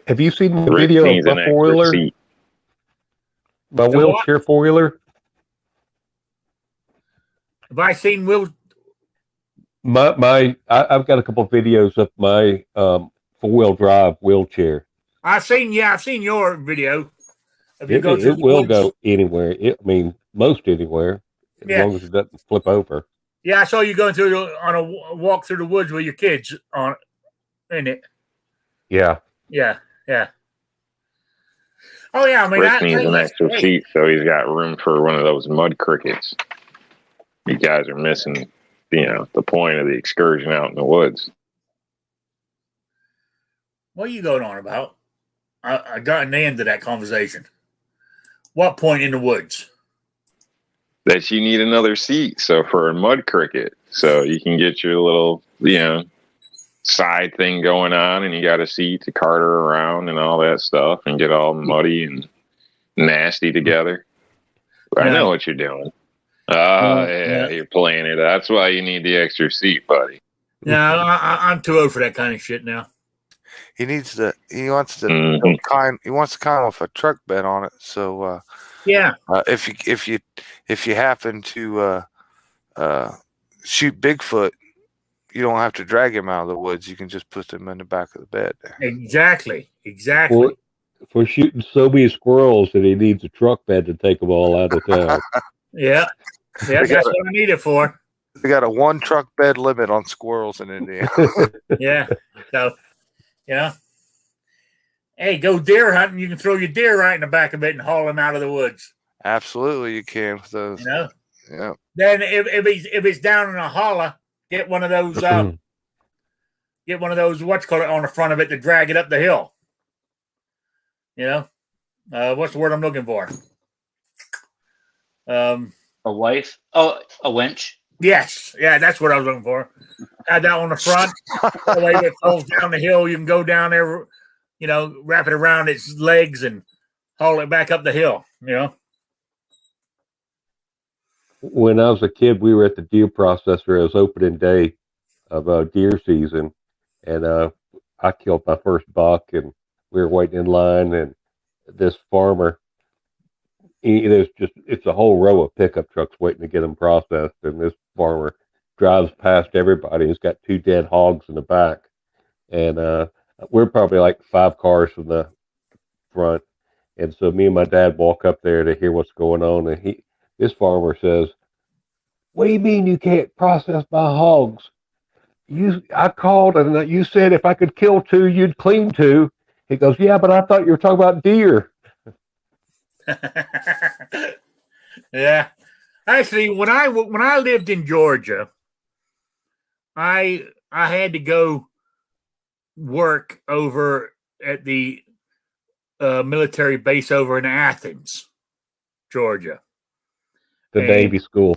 Have you seen the video of my four-wheeler? My wheelchair four-wheeler? Have I seen Will? I've got a couple of videos of my four-wheel drive wheelchair. I've seen your video. It will go anywhere. Most anywhere, as long as it doesn't flip over. Yeah, I saw you going on a walk through the woods with your kids on in it. Yeah. Oh yeah, I mean, Rick needs an extra seat, so he's got room for one of those mud crickets. You guys are missing, the point of the excursion out in the woods. What are you going on about? I got an end to that conversation. What point in the woods? That you need another seat, so for a mud cricket, so you can get your little, side thing going on, and you got a seat to cart her around and all that stuff, and get all muddy and nasty together. I know what you're doing. You're playing it. That's why you need the extra seat, buddy. No, I'm too old for that kind of shit now. He wants the kind with a truck bed on it. So if you happen to shoot Bigfoot, you don't have to drag him out of the woods. You can just put him in the back of the bed there. Exactly. For shooting so many squirrels that he needs a truck bed to take them all out of town. Yeah, that's what I need it for. They got a 1-truck bed limit on squirrels in India. Yeah. So, hey, go deer hunting. You can throw your deer right in the back of it and haul them out of the woods. Absolutely, you can with those. Yeah. Then if it's down in a hollow, get one of those. What's called it on the front of it to drag it up the hill. What's the word I'm looking for? A wife? Oh, a winch? Yes. Yeah, that's what I was looking for. Add that on the front. That way, if it falls down the hill, you can go down there, wrap it around its legs and haul it back up the hill, When I was a kid, we were at the deer processor. It was opening day of deer season, and I killed my first buck, and we were waiting in line, and this farmer, it's a whole row of pickup trucks waiting to get them processed, and this farmer drives past everybody. He's got 2 dead hogs in the back, and we're probably like 5 cars from the front, and so me and my dad walk up there to hear what's going on, and this farmer says, "What do you mean you can't process my hogs? I called and you said if I could kill 2, you'd clean 2." He goes, "Yeah, but I thought you were talking about deer." Yeah. Actually, when I lived in Georgia, I had to go work over at the military base over in Athens, Georgia. The Navy school.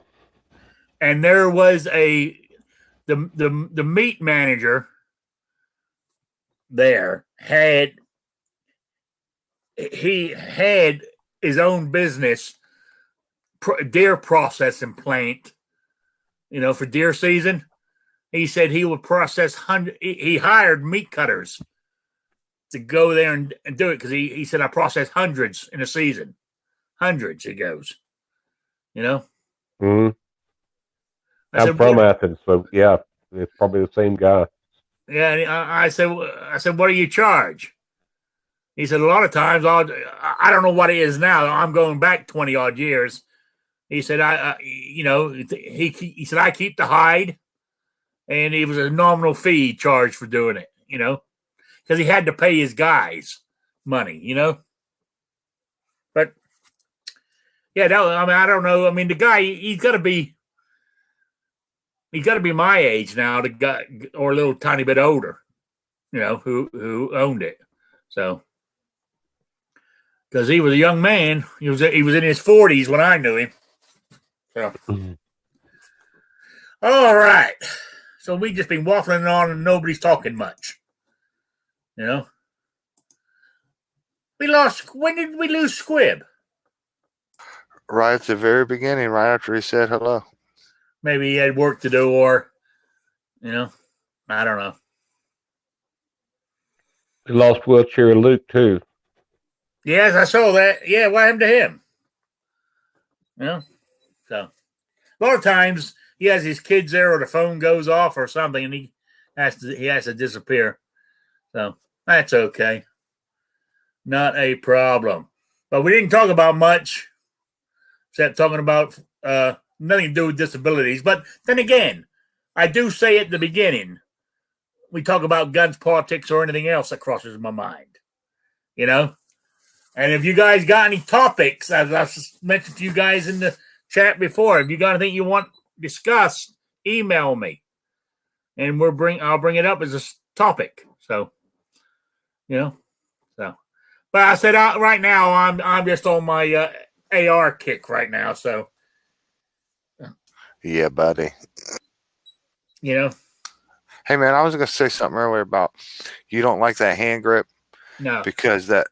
And there was the meat manager there had his own business, deer processing plant, for deer season. He said he would process he hired meat cutters to go there and do it because he said I process hundreds in a season. Hundreds, he goes. Mm-hmm. I'm from Athens, so yeah, it's probably the same guy. Yeah, I said, what do you charge? He said, a lot of times I don't know what it is now. I'm going back 20 odd years. He said, he said, I keep the hide, and it was a nominal fee charged for doing it, because he had to pay his guys money, But yeah, I don't know. I mean, the guy, he's got to be my age now, the guy, or a little tiny bit older, who owned it. So, because he was a young man, he was in his 40s when I knew him. So, all right. So we just been waffling on and nobody's talking much. When did we lose Squib? Right at the very beginning, right after he said hello. Maybe he had work to do, or, I don't know. We lost Wheelchair Luke, too. Yes, I saw that. Yeah, what happened to him? So a lot of times he has his kids there, or the phone goes off or something, and he has to disappear. So that's okay. Not a problem. But we didn't talk about much, except talking about nothing to do with disabilities. But then again, I do say at the beginning, we talk about guns, politics, or anything else that crosses my mind. And if you guys got any topics, as I mentioned to you guys in the chat before, if you got anything you want discussed, email me, and I'll bring it up as a topic. So, But I said right now I'm just on my AR kick right now. So, yeah, buddy. Hey man, I was gonna say something earlier about you don't like that hand grip. No, because that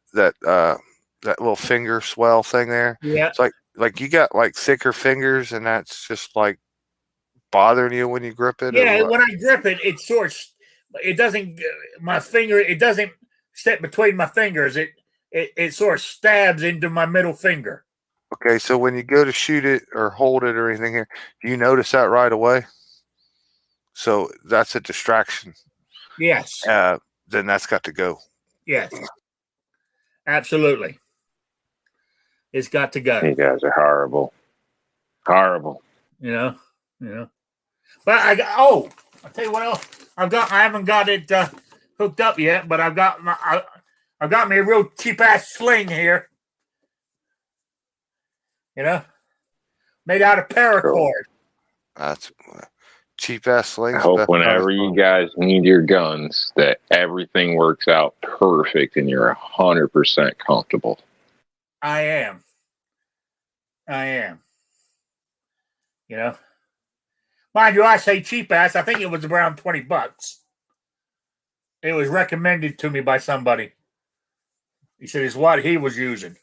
little finger swell thing there. Yeah, it's like you got like thicker fingers, and that's just like bothering you when you grip it. Yeah, when I grip it, it doesn't. My finger, it doesn't step between my fingers. It sort of stabs into my middle finger. Okay, so when you go to shoot it or hold it or anything here, do you notice that right away? So that's a distraction. Yes. Then that's got to go. Yes. Absolutely. It's got to go. You guys are horrible. Horrible. But I'll tell you what else I haven't got it hooked up yet, but I've got me a real cheap ass sling here. You know, made out of paracord. Cool. That's cheap ass slings. I hope whenever you guys need your guns that everything works out perfect and you're 100% comfortable. I am. You know, mind you, I say cheap ass. I think it was around $20. It was recommended to me by somebody. He said it's what he was using.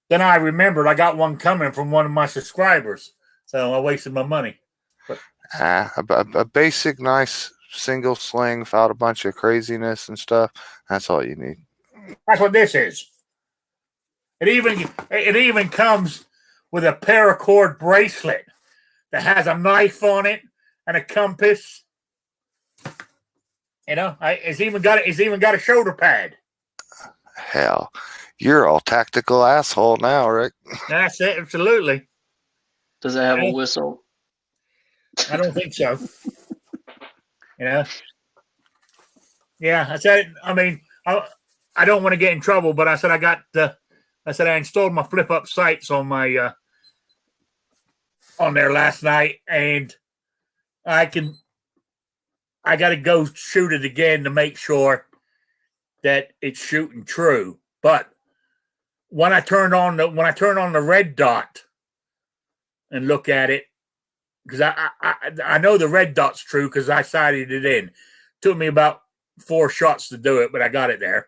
Then I remembered I got one coming from one of my subscribers, so I wasted my money. But a basic, nice single sling without a bunch of craziness and stuff. That's all you need. That's what this is. It even comes with a paracord bracelet that has a knife on it and a compass. You know, it's even got a shoulder pad. Hell, you're all tactical asshole now, Rick. That's it, absolutely. Does it have a whistle? I don't think so. You know? Yeah, I said. I mean, I don't want to get in trouble, but I said I installed my flip up sights on my on there last night, and I got to go shoot it again to make sure that it's shooting true. But when I turn on the red dot and look at it, because I know the red dot's true because I sighted it in. Took me about 4 shots to do it, but I got it there.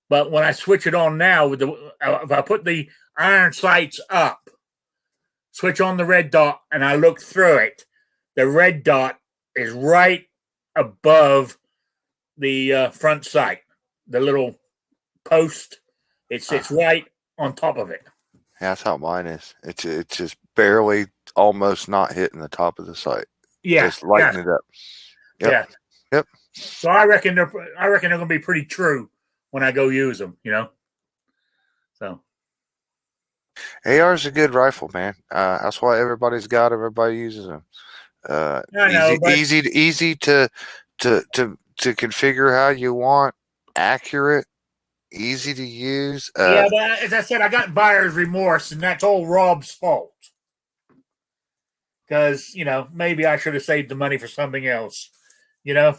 But when I switch it on now, if I put the iron sights up, switch on the red dot, and I look through it, the red dot is right above the front sight, the little post. It sits right on top of it. Yeah, that's how mine is. It's just barely, almost not hitting the top of the sight. Yeah, just lighting it up. Yep. Yeah. Yep. So I reckon they're going to be pretty true when I go use them. You know. So. AR is a good rifle, man. That's why everybody's got them. Everybody uses them. I know, easy to configure how you want. Accurate. Easy to use. Yeah, but as I said, I got buyer's remorse, and that's all Rob's fault. Because, you know, maybe I should have saved the money for something else. You know?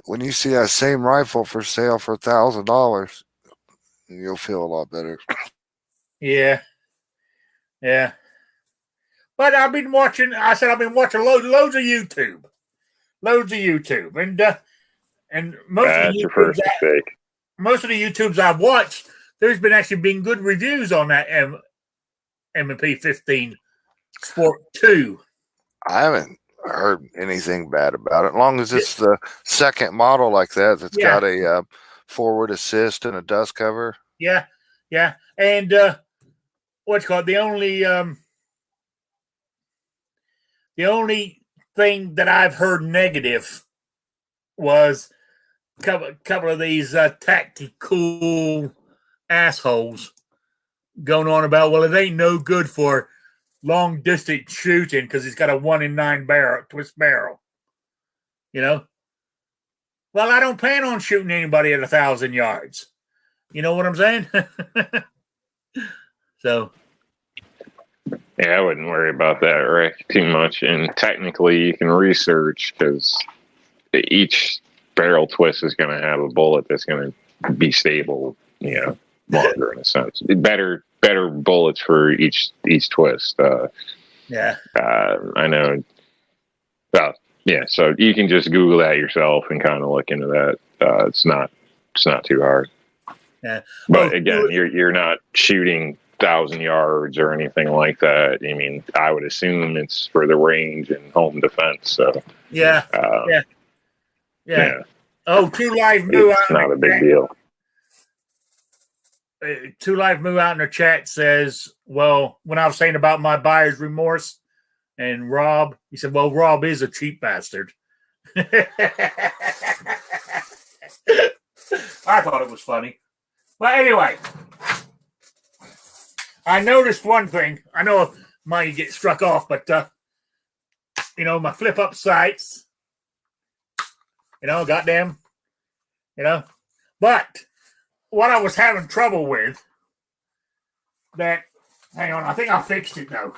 When you see that same rifle for sale for $1,000, you'll feel a lot better. Yeah. Yeah. But I've been watching loads of YouTube. And most of the YouTubes I've watched, there's been actually been good reviews on that M&P 15 Sport 2. I haven't heard anything bad about it. As long as it's the second model like that, that's got a forward assist and a dust cover. Yeah. And what's called the only thing that I've heard negative was a couple of these tactical assholes going on about, well, it ain't no good for long distance shooting because it's got a 1 in 9 twist barrel. You know? Well, I don't plan on shooting anybody at 1,000 yards. You know what I'm saying? So. Yeah, I wouldn't worry about that, Rick, too much. And technically, you can research because each barrel twist is going to have a bullet that's going to be stable, you know, longer in a sense. Better bullets for each twist. I know. Well, yeah. So you can just Google that yourself and kind of look into that. It's not too hard. Yeah. But again, you're not shooting 1,000 yards or anything like that. I mean, I would assume it's for the range and home defense. So yeah. Oh, Two Live Moo out. It's not a big deal. Two Live Moo out in the chat says, well, when I was saying about my buyer's remorse and Rob, he said, well, Rob is a cheap bastard. I thought it was funny. But anyway, I noticed one thing. I know might get struck off, but you know, my flip up sights, you know, goddamn, you know. But what I was having trouble with, that, hang on, I think I fixed it though.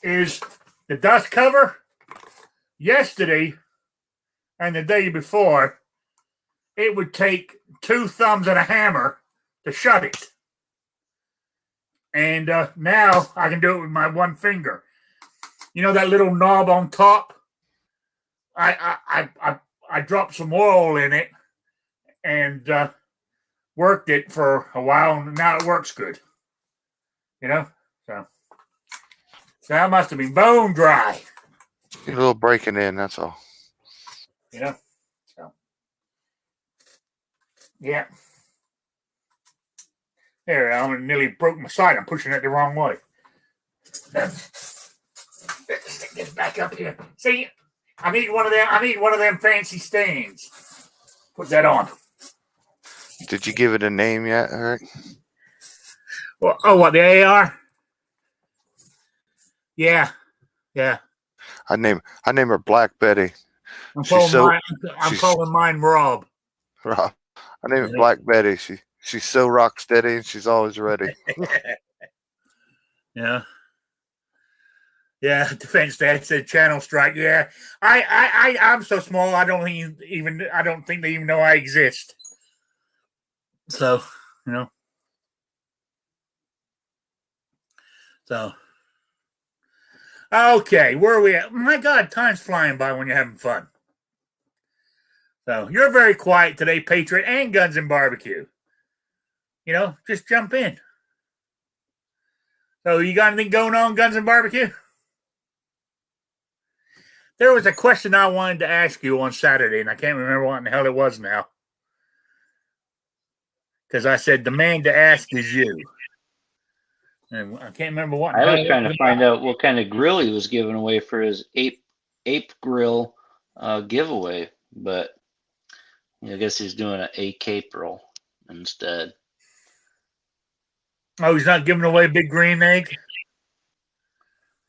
Is the dust cover yesterday and the day before, it would take 2 thumbs and a hammer to shut it. And now I can do it with my 1 finger. You know that little knob on top? I dropped some oil in it and worked it for a while, and now it works good. You know? So that must have been bone dry. A little breaking in, that's all. You know? So, yeah. There, I nearly broke my side. I'm pushing it the wrong way. Let's stick this back up here. See, I need one of them fancy stands. Put that on. Did you give it a name yet, Eric? Well, oh, what, the AR? Yeah. I name her Black Betty. I'm calling mine Rob. Rob. I name it Black Betty. She's so rock steady and she's always ready. Yeah. Yeah, Defense Dad said channel strike. Yeah. I'm so small I don't think they even know I exist. So, you know. So okay, where are we at? My God, time's flying by when you're having fun. So you're very quiet today, Patriot and Guns and Barbecue. You know, just jump in. So you got anything going on, Guns and Barbecue? There was a question I wanted to ask you on Saturday, and I can't remember what in the hell it was now. Because I said the man to ask is you. And I can't remember what. I was trying to find out what kind of grill he was giving away for his ape grill giveaway, but I guess he's doing a cape roll instead. Oh, he's not giving away a big green egg?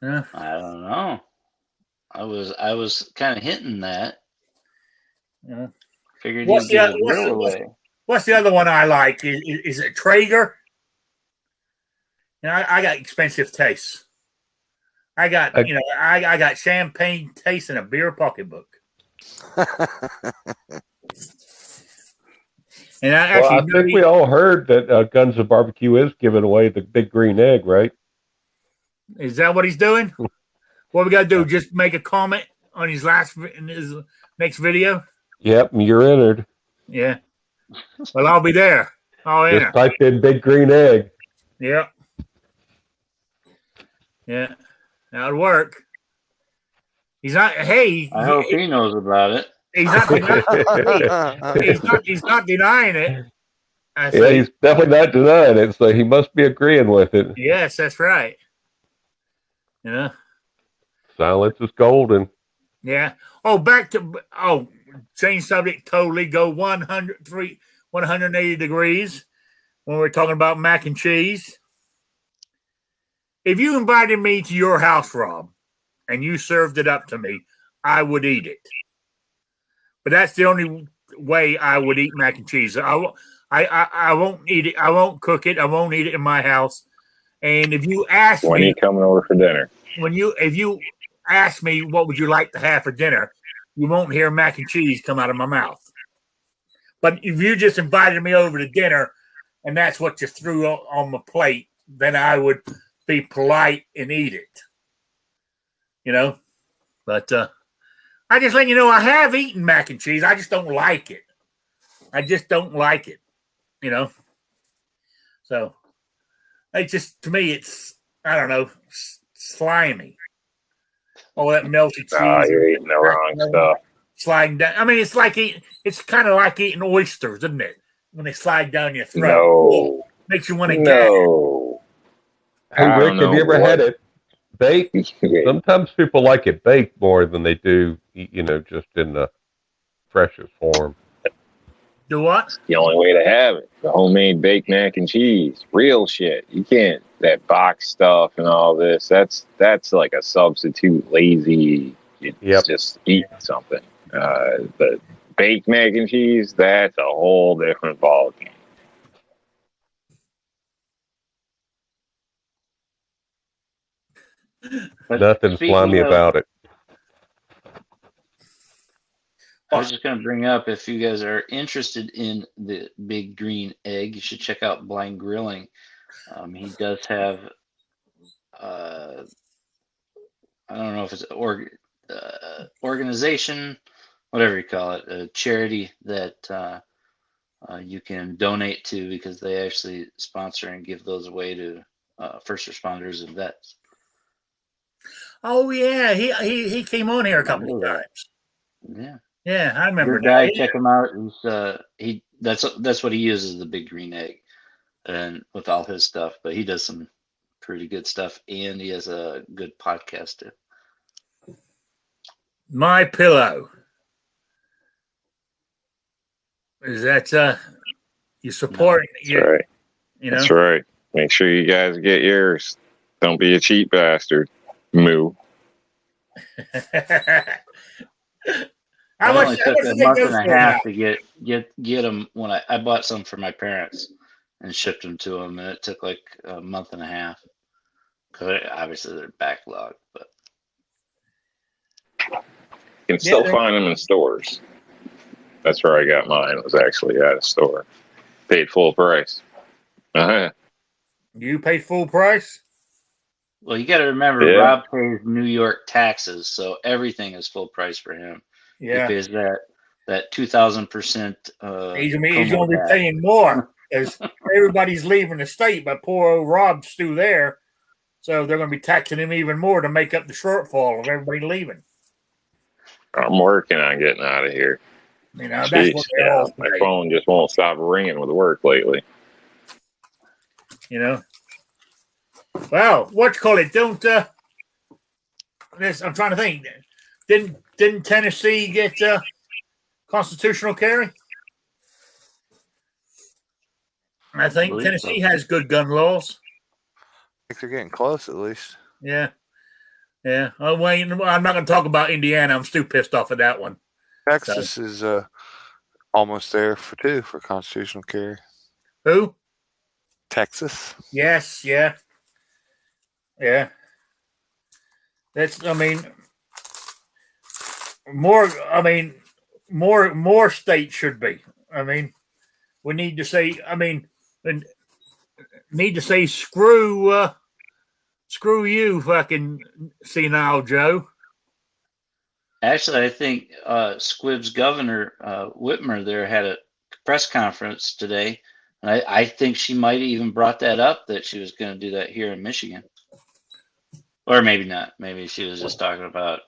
Yeah. I don't know. I was kind of hinting that. Yeah. Figured he'd give a grill away. What's the other one I like? Is it Traeger? You know, I got expensive tastes. I got I got champagne taste in a beer pocketbook. And I think we all heard that Guns and Barbecue is giving away the big green egg, right? Is that what he's doing? What we got to do? Just make a comment on his next video? Yep, you're entered. Yeah. Well, I'll be there. I'll enter. Just type in big green egg. Yep. Yeah. That'll work. He's not. Hey. I hope he knows about it. He's not denying it. Yeah, he's definitely not denying it, so he must be agreeing with it. Yes, that's right. Yeah. Silence is golden. Yeah. Change subject totally. Go 180 degrees when we're talking about mac and cheese. If you invited me to your house, Rob, and you served it up to me, I would eat it. But that's the only way I would eat mac and cheese. I won't eat it. I won't cook it. I won't eat it in my house. And if you ask when me, are you coming over for dinner? If you ask me what would you like to have for dinner, you won't hear mac and cheese come out of my mouth. But if you just invited me over to dinner and that's what you threw on my plate, then I would be polite and eat it. You know? But I just let you know I have eaten mac and cheese. I just don't like it. You know? So, to me, it's, I don't know, slimy. All that melted cheese. Oh, you're eating the wrong stuff. Sliding down. I mean, it's kind of like eating oysters, isn't it? When they slide down your throat. No. Makes you want to No. Hey, Rick, have you ever had it baked? Sometimes people like it baked more than they do, just in the freshest form. Do what? It's the only way to have it. The homemade baked mac and cheese, real shit. You can't that box stuff and all this. That's like a substitute, lazy. It's just eat something. The baked mac and cheese, that's a whole different ballgame. Nothing slimy about it. I was just going to bring up, if you guys are interested in the big green egg, you should check out Blind Grilling. He does have, I don't know if it's an organization, whatever you call it, a charity that you can donate to, because they actually sponsor and give those away to first responders and vets. Oh yeah, he came on here a couple of times. Yeah. Yeah, I remember Good guy. that. Check him out. That's what he uses, the big green egg, and with all his stuff. But he does some pretty good stuff, and he has a good podcast too. My Pillow. Is that you support? That's right. You know? That's right. Make sure you guys get yours. Don't be a cheap bastard. Moo. It only took a month and a half to get them when I bought some for my parents and shipped them to them, and it took like a month and a half because obviously they're backlogged. But you can still find them in stores. That's where I got mine. It was actually at a store. Paid full price. You paid full price? Well, you got to remember, Rob pays New York taxes, so everything is full price for him. Yeah, he pays that 2,000%. He's going to be paying more because everybody's leaving the state, but poor old Rob's still there, so they're going to be taxing him even more to make up the shortfall of everybody leaving. I'm working on getting out of here. You know, that's what they're all my phone just won't stop ringing with work lately. You know. Well, what you call it? Don't I'm trying to think. Didn't Tennessee get constitutional carry? I think Tennessee has good gun laws. I think they're getting close, at least. Yeah. Oh, wait, I'm not going to talk about Indiana. I'm still pissed off at that one. Texas is almost there for constitutional carry. Who? Texas. Yes. Yeah. That's. More states should be. We need to say. Need to say screw you, fucking senile Joe. Actually, I think Squib's governor, Whitmer, there had a press conference today. And I think she might have even brought that up, that she was going to do that here in Michigan. Or maybe not. Maybe she was just talking about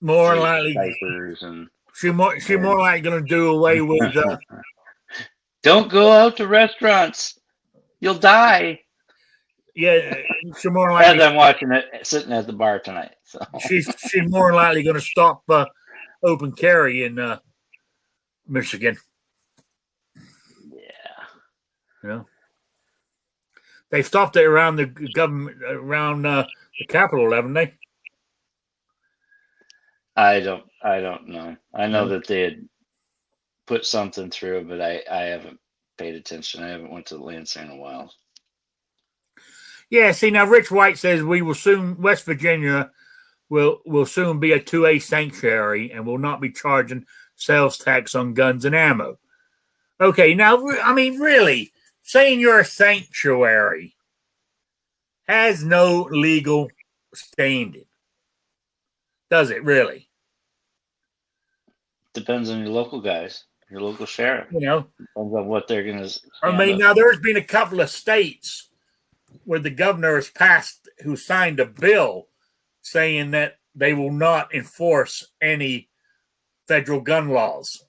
more likely diapers and she more likely going to do away with. Don't go out to restaurants. You'll die. Yeah, she's more likely. As I'm watching it, sitting at the bar tonight. So she's more likely going to stop open carry in Michigan. Yeah. They've stopped it around the government, around the Capitol, haven't they? I don't know. I know that they had put something through, but I haven't paid attention. I haven't went to Lansing in a while. Yeah, see, now Rich White says West Virginia will soon be a 2A sanctuary and will not be charging sales tax on guns and ammo. Okay, now, really, saying you're a sanctuary has no legal standing. Does it really? Depends on your local guys, your local sheriff. Depends on what they're going to. Now there's been a couple of states where the governor has passed, who signed a bill saying that they will not enforce any federal gun laws,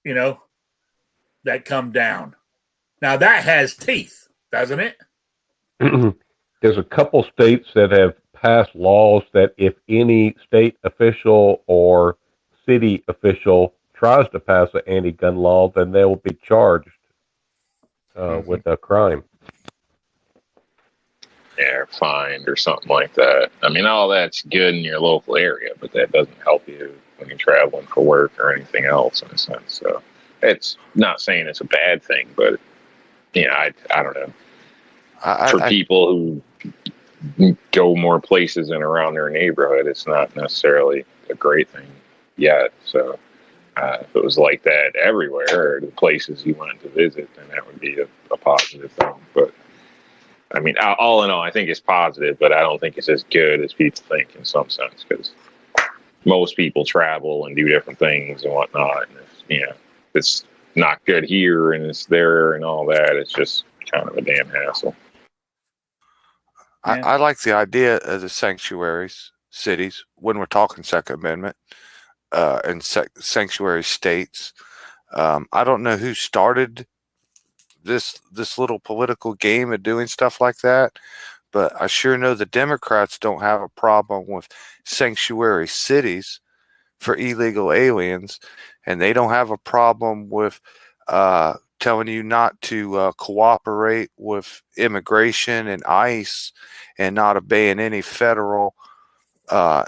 that come down. Now that has teeth, doesn't it? There's a couple states that have passed laws that if any state official or city official tries to pass an anti-gun law, then they will be charged with a crime. Yeah, or fined or something like that. I mean, all that's good in your local area, but that doesn't help you when you're traveling for work or anything else, in a sense. So it's not saying it's a bad thing, but I don't know. For people who go more places and around their neighborhood, it's not necessarily a great thing yet. So if it was like that everywhere, or the places you wanted to visit, then that would be a positive thing. But I mean, all in all, I think it's positive, but I don't think it's as good as people think in some sense, because most people travel and do different things and whatnot. And it's not good here and it's there and all that. It's just kind of a damn hassle. I like the idea of the sanctuaries cities when we're talking Second Amendment and sanctuary states. I don't know who started this little political game of doing stuff like that, but I sure know the Democrats don't have a problem with sanctuary cities for illegal aliens, and they don't have a problem with telling you not to cooperate with immigration and ICE and not obeying any federal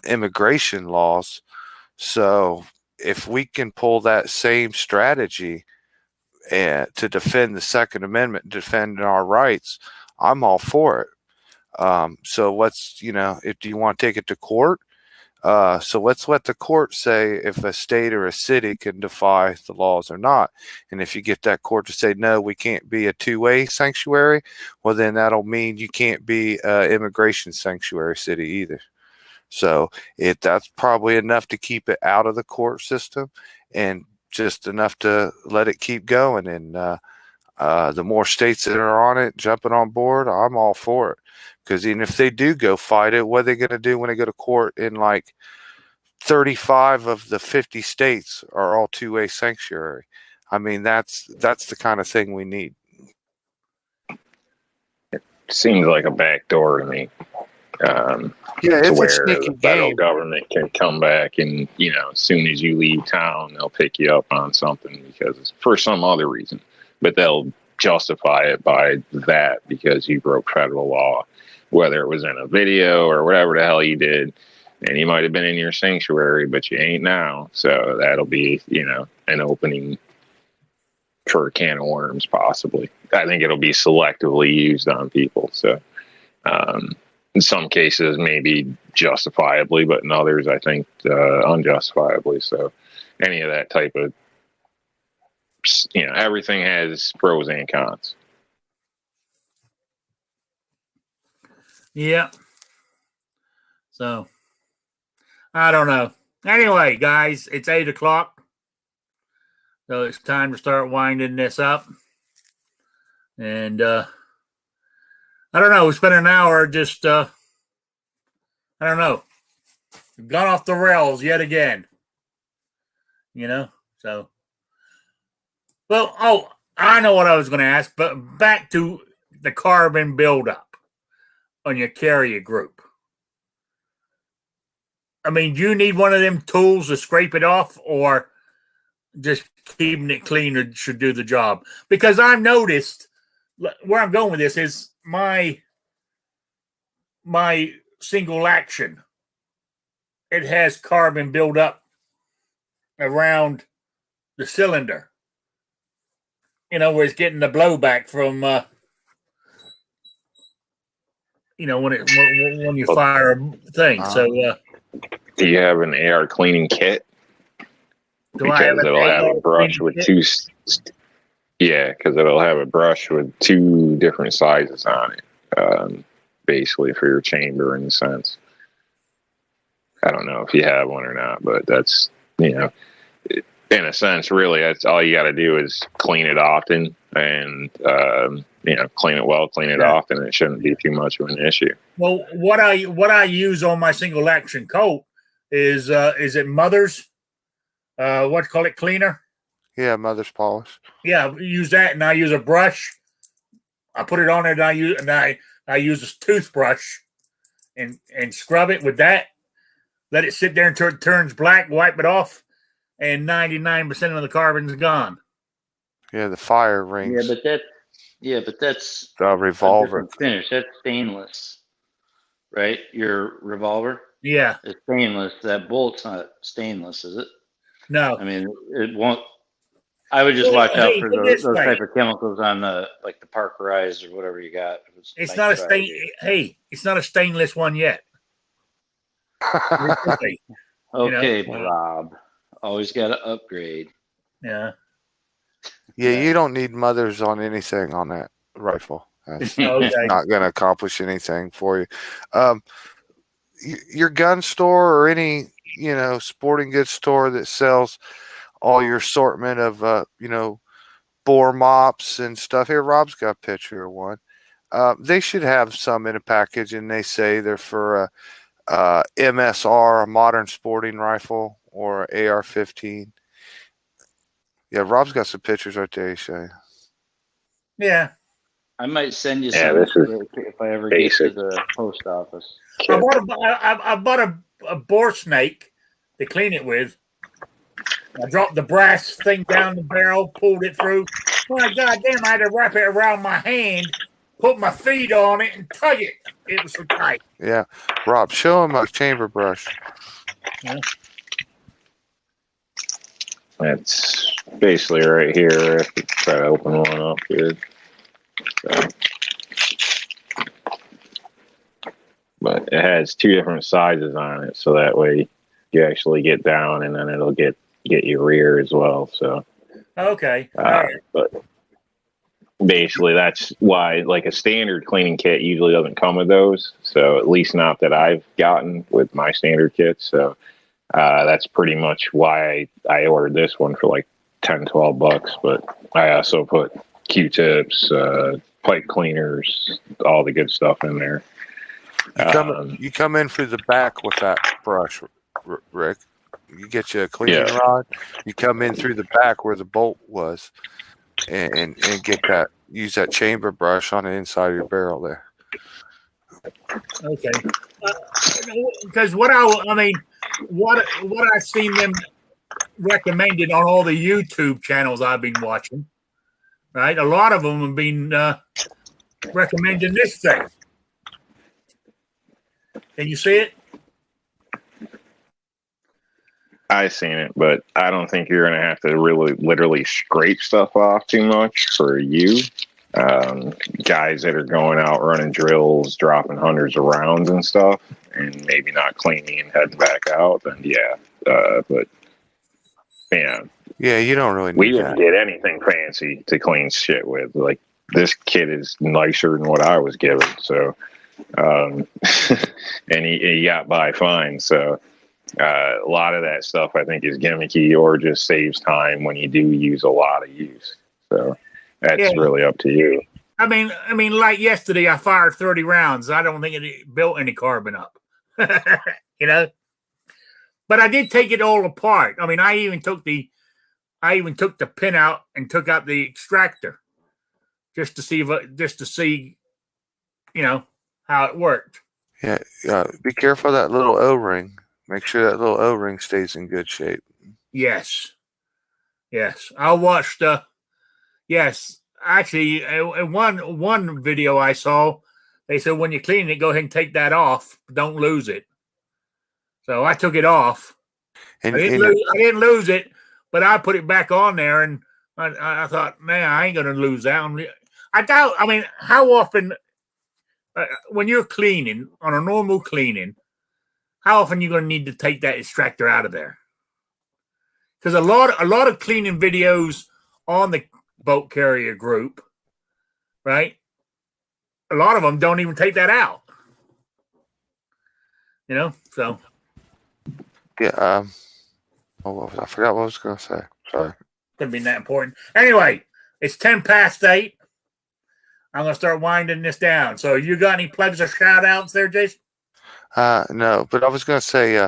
immigration laws. So if we can pull that same strategy to defend the Second Amendment, defend our rights, I'm all for it. So let's, if you want to take it to court, so let's let the court say if a state or a city can defy the laws or not. And if you get that court to say, no, we can't be a two-way sanctuary, well, then that'll mean you can't be an immigration sanctuary city either. So that's probably enough to keep it out of the court system and just enough to let it keep going. And the more states that are on it, jumping on board, I'm all for it. Because even if they do go fight it, what are they going to do when they go to court in like 35 of the 50 states are all two-way sanctuary? I mean, that's the kind of thing we need. It seems like a backdoor to me. It's to where a sneaky the federal game. Government can come back and, as soon as you leave town, they'll pick you up on something because it's for some other reason. But they'll justify it by that because you broke federal law, whether it was in a video or whatever the hell you did. And you might have been in your sanctuary, but you ain't now. So that'll be, an opening for a can of worms, possibly. I think it'll be selectively used on people. So, in some cases, maybe justifiably, but in others, I think unjustifiably. So any of that type of, everything has pros and cons. Yeah. So I don't know. Anyway, guys, it's 8:00. So it's time to start winding this up. And I don't know. We spent an hour just, I don't know, gone off the rails yet again. So. Well, I know what I was going to ask, but back to the carbon buildup on your carrier group. I mean, do you need one of them tools to scrape it off, or just keeping it clean should do the job? Because I've noticed, where I'm going with this is my single action. It has carbon buildup around the cylinder. Where it's getting the blowback from, when you fire a thing. So, do you have an AR cleaning kit? Because it'll have a brush with two. Yeah, because it'll have a brush with two different sizes on it, basically for your chamber in a sense. I don't know if you have one or not, but that's in a sense, really, that's all you got to do is clean it often and, clean it well, clean it often. It shouldn't be too much of an issue. Well, what I use on my single action coat is it Mother's, cleaner? Yeah, Mother's polish. Yeah, use that, and I use a brush. I put it on there, and I use a toothbrush and scrub it with that. Let it sit there until it turns black, wipe it off. and 99% of the carbon's gone. Yeah, the fire rings. Yeah, but that's the a revolver. different finish. That's stainless, right? Your revolver Yeah. is stainless. That bolt's not stainless, is it? No. I mean, it won't. I would just Well, watch out hey, for put it this those way. type of chemicals on the like the Parkerized or whatever you got. It's not a stain. Hey, it's not a stainless one yet. Okay, You know? Rob. Always got to upgrade. Yeah. Yeah, you don't need mothers on anything on that rifle. That's Okay. not going to accomplish anything for you. Your gun store or any sporting goods store that sells all your assortment of bore mops and stuff. Here, Rob's got a picture of one. They should have some in a package, and they say they're for a MSR, a modern sporting rifle, or AR-15. Yeah, Rob's got some pictures right there. You say. Yeah. I might send you Yeah, some this is if I ever basic. get to the post office. I bought a bore snake to clean it with. I dropped the brass thing down the barrel, pulled it through. My goddamn, I had to wrap it around my hand, put my feet on it, and tug it. It was so tight. Yeah. Rob, show him a chamber brush. Yeah. That's basically right here. If you try to open one up here. So. But it has two different sizes on it, so that way you actually get down, and then it'll get your rear as well. So okay, but basically that's why, like, a standard cleaning kit usually doesn't come with those. So at least not that I've gotten with my standard kits. So that's pretty much why I ordered this one for like $10-12. But I also put Q-tips, pipe cleaners, all the good stuff in there. You come in through the back with that brush, Rick. You get you a cleaning rod. You come in through the back where the bolt was, and get that. Use that chamber brush on the inside of your barrel there. Okay. Because what I've seen them recommended on all the YouTube channels I've been watching, right? A lot of them have been recommending this thing. Can you see it? I've seen it, but I don't think you're going to have to really literally scrape stuff off too much for you. Guys that are going out running drills, dropping hundreds of rounds and stuff, and maybe not cleaning and heading back out, then but yeah. Yeah, you don't really need we didn't get anything fancy to clean shit with. Like, this kit is nicer than what I was given, so and he got by fine. So a lot of that stuff I think is gimmicky or just saves time when you do use a lot of use. So that's really up to you. I mean, like yesterday, I fired 30 rounds. I don't think it built any carbon up, you know. But I did take it all apart. I mean, I even took the pin out and took out the extractor just to see how it worked. Yeah. Be careful of that little O-ring. Make sure that little O-ring stays in good shape. Yes. I watched. Yes, actually, one video I saw, they said when you clean it, go ahead and take that off. Don't lose it. So I took it off. I didn't lose it, but I put it back on there, and I thought, man, I ain't gonna lose that. I doubt. I mean, how often when you're cleaning on a normal cleaning, how often you gonna need to take that extractor out of there? Because a lot of cleaning videos on the boat carrier group, right? A lot of them don't even take that out. You know, so yeah. I forgot what I was going to say. Sorry. Couldn't be that important. Anyway, it's 8:10. I'm going to start winding this down. So you got any plugs or shout outs there, Jason? No, but I was going to say,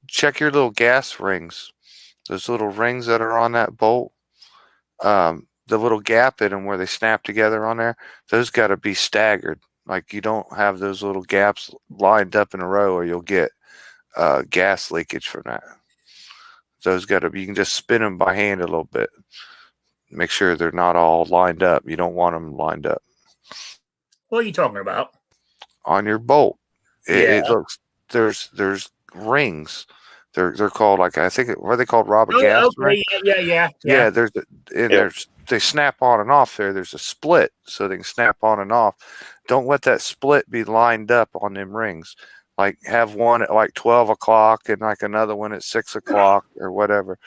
check your little gas rings. Those little rings that are on that bolt, the little gap in them where they snap together on there, those got to be staggered. Like, you don't have those little gaps lined up in a row or you'll get gas leakage from that. Those you can just spin them by hand a little bit. Make sure they're not all lined up. You don't want them lined up. What are you talking about? On your bolt. Yeah. It looks, there's rings. They're called, like, I think, what are they called? Rubber Oh, gas okay. ring? Yeah. Yeah, they snap on and off there. There's a split so they can snap on and off. Don't let that split be lined up on them rings. Like, have one at like 12 o'clock and like another one at 6 o'clock or whatever.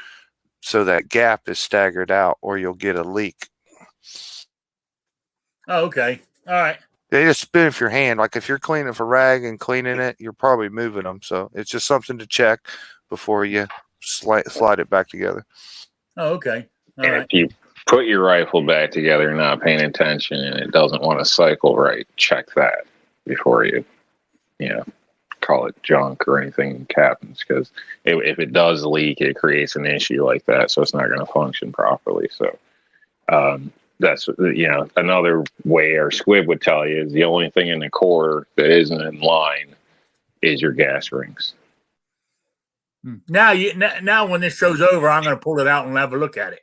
So that gap is staggered out, or you'll get a leak. Oh, okay. All right. They just spin with your hand. Like, if you're cleaning for rag and cleaning it, you're probably moving them. So it's just something to check before you slide it back together. Oh, okay. All and right. if you put your rifle back together not paying attention and it doesn't want to cycle right, check that before you call it junk or anything happens, because if it does leak, it creates an issue like that, so it's not going to function properly. So that's another way our squib would tell you is the only thing in the core that isn't in line is your gas rings. Now when this show's over, I'm going to pull it out and have a look at it.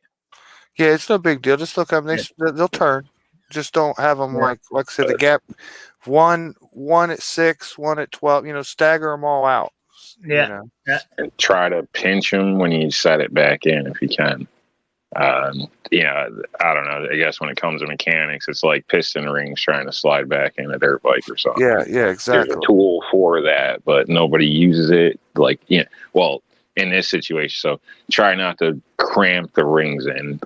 Yeah, it's no big deal. Just look at them. They'll turn. Just don't have them like I said, the gap. One at 6, one at 12. Stagger them all out. Yeah. And try to pinch them when you set it back in if you can. I don't know. I guess when it comes to mechanics, it's like piston rings trying to slide back in a dirt bike or something. Yeah, exactly. There's a tool for that, but nobody uses it. Well, in this situation, so try not to cramp the rings in.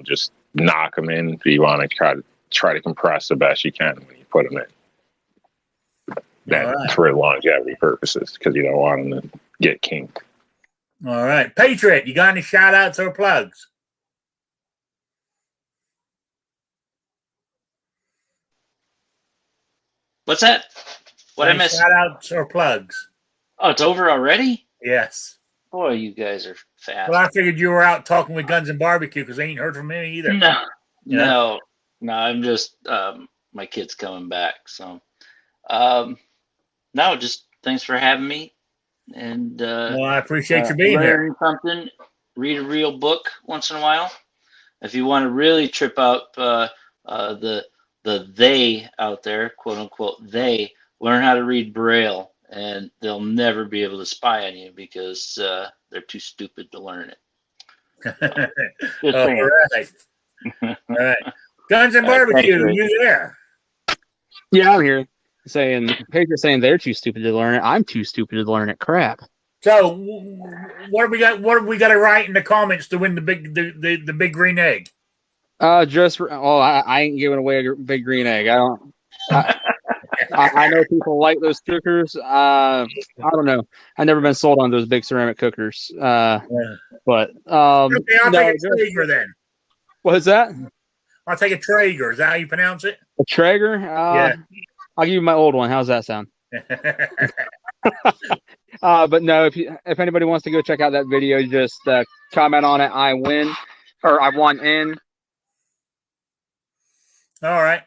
Just knock them in. You want to try to compress the best you can when you put them in. That's for longevity purposes, because you don't want them to get kinked. All right. Patriot, you got any shout outs or plugs? What's that? What I missed? Shout outs or plugs? Oh, it's over already? Yes. Boy, you guys are fast. Well, I figured you were out talking with Guns and Barbecue because they ain't heard from me either. No. I'm just my kid's coming back, so no, just thanks for having me, and well, I appreciate you being here. Something, read a real book once in a while. If you want to really trip out the they out there, quote unquote they, learn how to read Braille, and they'll never be able to spy on you because they're too stupid to learn it. All right. Guns and Barbecue, are you there? Yeah, I'm here. Patriot's saying they're too stupid to learn it. I'm too stupid to learn it. Crap. So, what have we got? What have we got to write in the comments to win the big green egg? I ain't giving away a big green egg. I don't. I know people like those cookers. I don't know. I've never been sold on those big ceramic cookers. But okay, I'll take a Traeger then. What is that? I'll take a Traeger. Is that how you pronounce it? A Traeger? Yeah. I'll give you my old one. How's that sound? But no, if anybody wants to go check out that video, just comment on it. I win, or I won in. All right.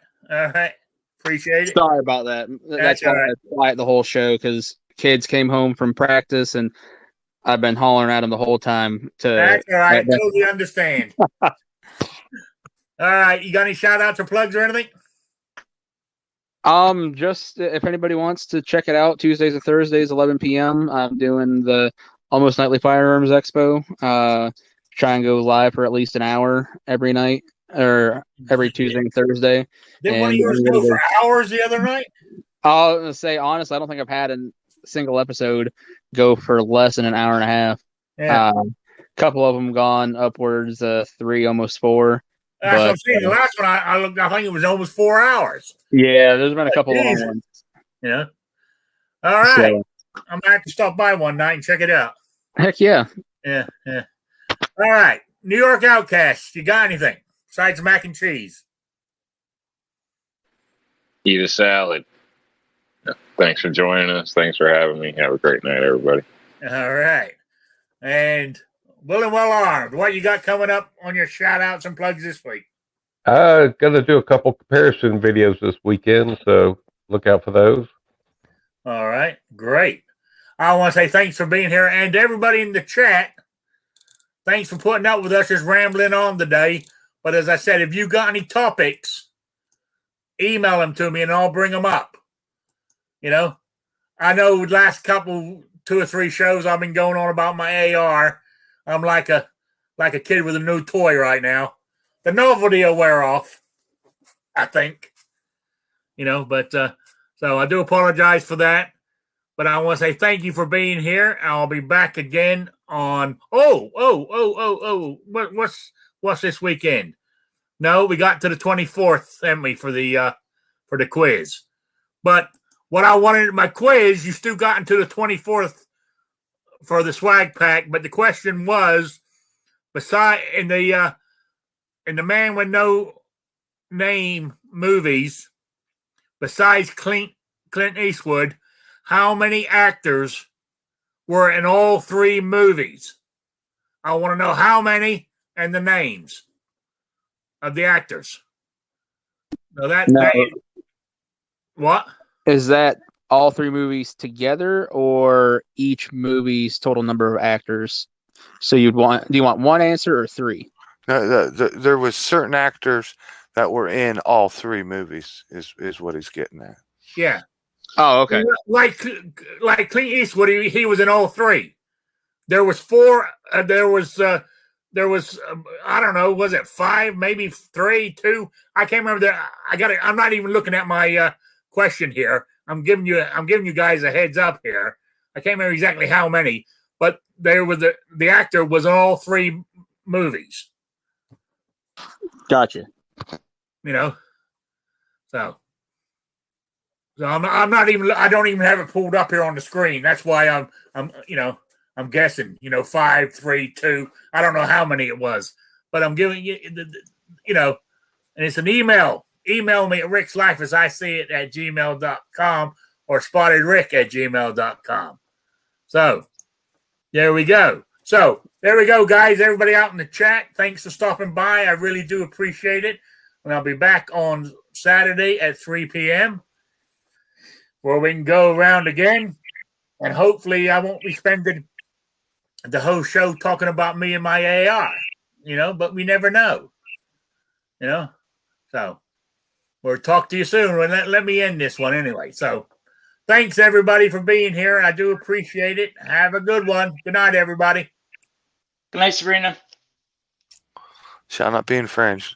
Appreciate it. Sorry about that. That's why I quiet the whole show, because kids came home from practice and I've been hollering at them the whole time. That's all right. Totally understand. All right. You got any shout outs or plugs or anything? Just if anybody wants to check it out, Tuesdays and Thursdays, 11 p.m. I'm doing the Almost Nightly Firearms Expo. Try and go live for at least an hour every night, or every Tuesday and Thursday. Did one of yours go for hours the other night? I'll say honestly, I don't think I've had a single episode go for less than an hour and a half. Yeah. A couple of them gone upwards 3, almost 4. That's what I'm saying. The last one I looked, I think it was almost 4 hours. Yeah, there's been a couple long ones. Yeah. All right. So, I'm gonna have to stop by one night and check it out. Heck yeah. Yeah. All right. New York Outcasts, you got anything besides mac and cheese? Eat a salad. Thanks for joining us. Thanks for having me. Have a great night, everybody. All right. And Will and Well Armed, what you got coming up on your shout outs and plugs this week? I'm going to do a couple comparison videos this weekend, so look out for those. All right. Great. I want to say thanks for being here, and to everybody in the chat. thanks for putting up with us just rambling on today. But as I said, if you got any topics, email them to me and I'll bring them up. You know, I know last couple, 2 or 3 shows I've been going on about my AR. I'm like a kid with a new toy right now. The novelty will wear off, I think. You know, but so I do apologize for that. But I want to say thank you for being here. I'll be back again on what's this weekend? No, we got to the 24th, haven't we, for the quiz. But what I wanted my quiz, you still got into the 24th for the swag pack. But the question was, beside in the Man with No Name movies, besides Clint Eastwood, how many actors were in all 3 movies? I want to know how many and the names of the actors. So what? Is that all 3 movies together or each movie's total number of actors? So do you want one answer or 3? No, there was certain actors that were in all 3 movies is what he's getting at. Yeah. Oh, okay. Like Clint Eastwood, he was in all 3. There was 4. There was I don't know, was it 5, maybe 3, 2? I can't remember that. I'm not even looking at my question here. I'm giving you guys a heads up here. I can't remember exactly how many, but there was the actor was in all 3 movies. Gotcha. You know, so I'm not even. I don't even have it pulled up here on the screen. That's why I'm guessing. 5, 3, 2. I don't know how many it was, but I'm giving you and it's an email. Email me at rickslife@gmail.com or spottedrick@gmail.com. So there we go. So there we go, guys. Everybody out in the chat, thanks for stopping by. I really do appreciate it. And I'll be back on Saturday at 3 p.m. where we can go around again. And hopefully I won't be spending the whole show talking about me and my AR, but we never know, So we'll talk to you soon. Let me end this one anyway. So thanks, everybody, for being here. I do appreciate it. Have a good one. Good night, everybody. Good night, Sabrina. Shall not be infringed.